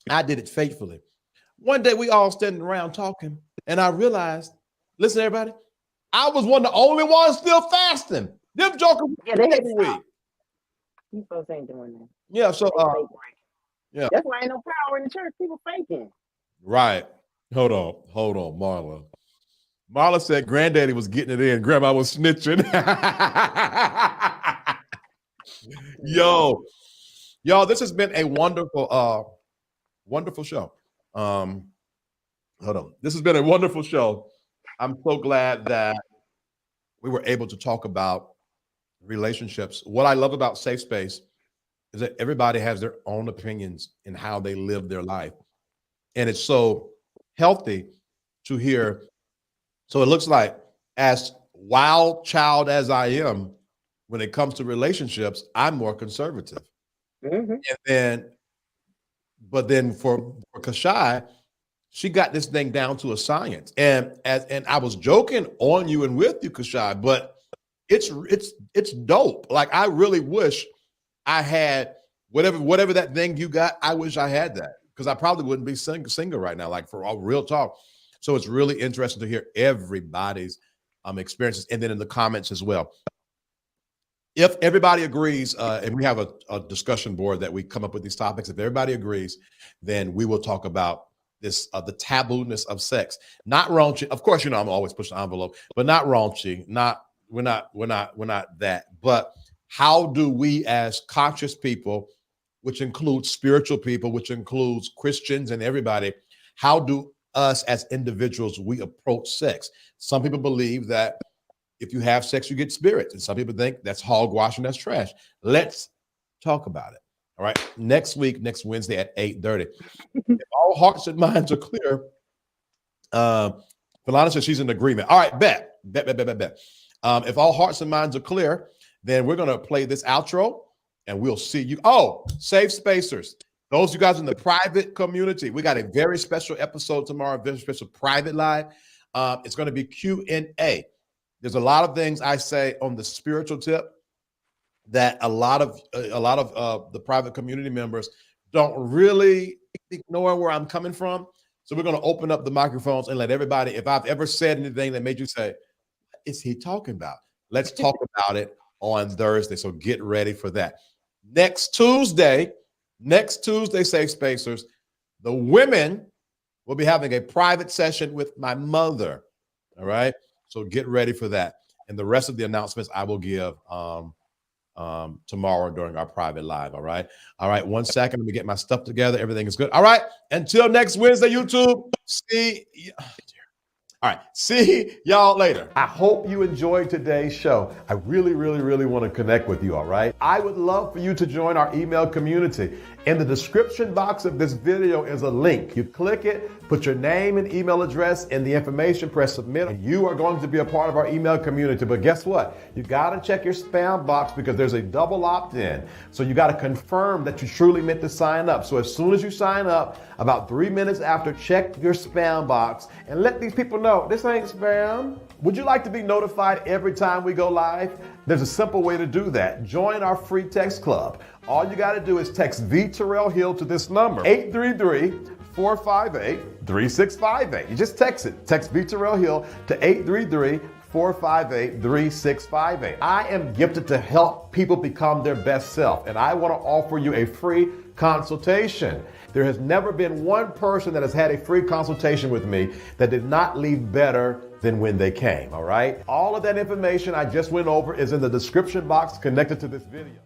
I did it faithfully. One day we all standing around talking, and I realized, listen, everybody, I was one of the only ones still fasting. Them jokers, they every week. You folks ain't doing that. Yeah, so yeah, that's why ain't no power in the church. People faking. Right. Hold on, Marla. Marla said granddaddy was getting it in. Grandma was snitching. Yo, this has been a wonderful, wonderful show. Hold on. This has been a wonderful show. I'm so glad that we were able to talk about relationships. What I love about Safe Space is that everybody has their own opinions in how they live their life. And it's so healthy to hear. So it looks like, as wild child as I am, when it comes to relationships, I'm more conservative. And then for Kashai, she got this thing down to a science. And I was joking on you and with you, Kashai, but it's dope. Like, I really wish I had whatever that thing you got. I wish I had that, because I probably wouldn't be single right now, like, for all real talk. So it's really interesting to hear everybody's experiences, and then in the comments as well. If everybody agrees, and we have a discussion board that we come up with these topics, if everybody agrees, then we will talk about this, the taboo-ness of sex. Not raunchy. Of course, I'm always pushing the envelope, but not raunchy. We're not that. But how do we, as conscious people, which includes spiritual people, which includes Christians and everybody, how do us as individuals, we approach sex? Some people believe that if you have sex, you get spirits. And some people think that's hogwash and that's trash. Let's talk about it. All right. Next Wednesday at 8:30. If all hearts and minds are clear, Philana says she's in agreement. All right, bet. If all hearts and minds are clear, then we're going to play this outro and we'll see you. Oh, Safe Spacers. Those of you guys in the private community, we got a very special episode tomorrow, a very special private live. It's going to be Q&A. There's a lot of things I say on the spiritual tip that a lot of the private community members don't really ignore where I'm coming from. So we're going to open up the microphones and let everybody, if I've ever said anything that made you say, what is he talking about? Let's talk about it on Thursday. So get ready for that. Next Tuesday, Safe Spacers, the women will be having a private session with my mother. All right. So get ready for that. And the rest of the announcements I will give tomorrow during our private live. All right. All right. 1 second. Let me get my stuff together. Everything is good. All right. Until next Wednesday, YouTube. All right. See y'all later. I hope you enjoyed today's show. I really, really, really want to connect with you. All right. I would love for you to join our email community. In the description box of this video is a link. You click it, put your name and email address in the information, press submit, and you are going to be a part of our email community. But guess what? You got to check your spam box because there's a double opt-in. So you got to confirm that you truly meant to sign up. So as soon as you sign up, about 3 minutes after, check your spam box and let these people know this ain't spam. Would you like to be notified every time we go live? There's a simple way to do that. Join our free text club. All you got to do is text VTerrillHill to this number, 833-458-3658. You just text it. Text VTerrillHill to 833-458-3658. I am gifted to help people become their best self, and I want to offer you a free consultation. There has never been one person that has had a free consultation with me that did not leave better than when they came, all right? All of that information I just went over is in the description box connected to this video.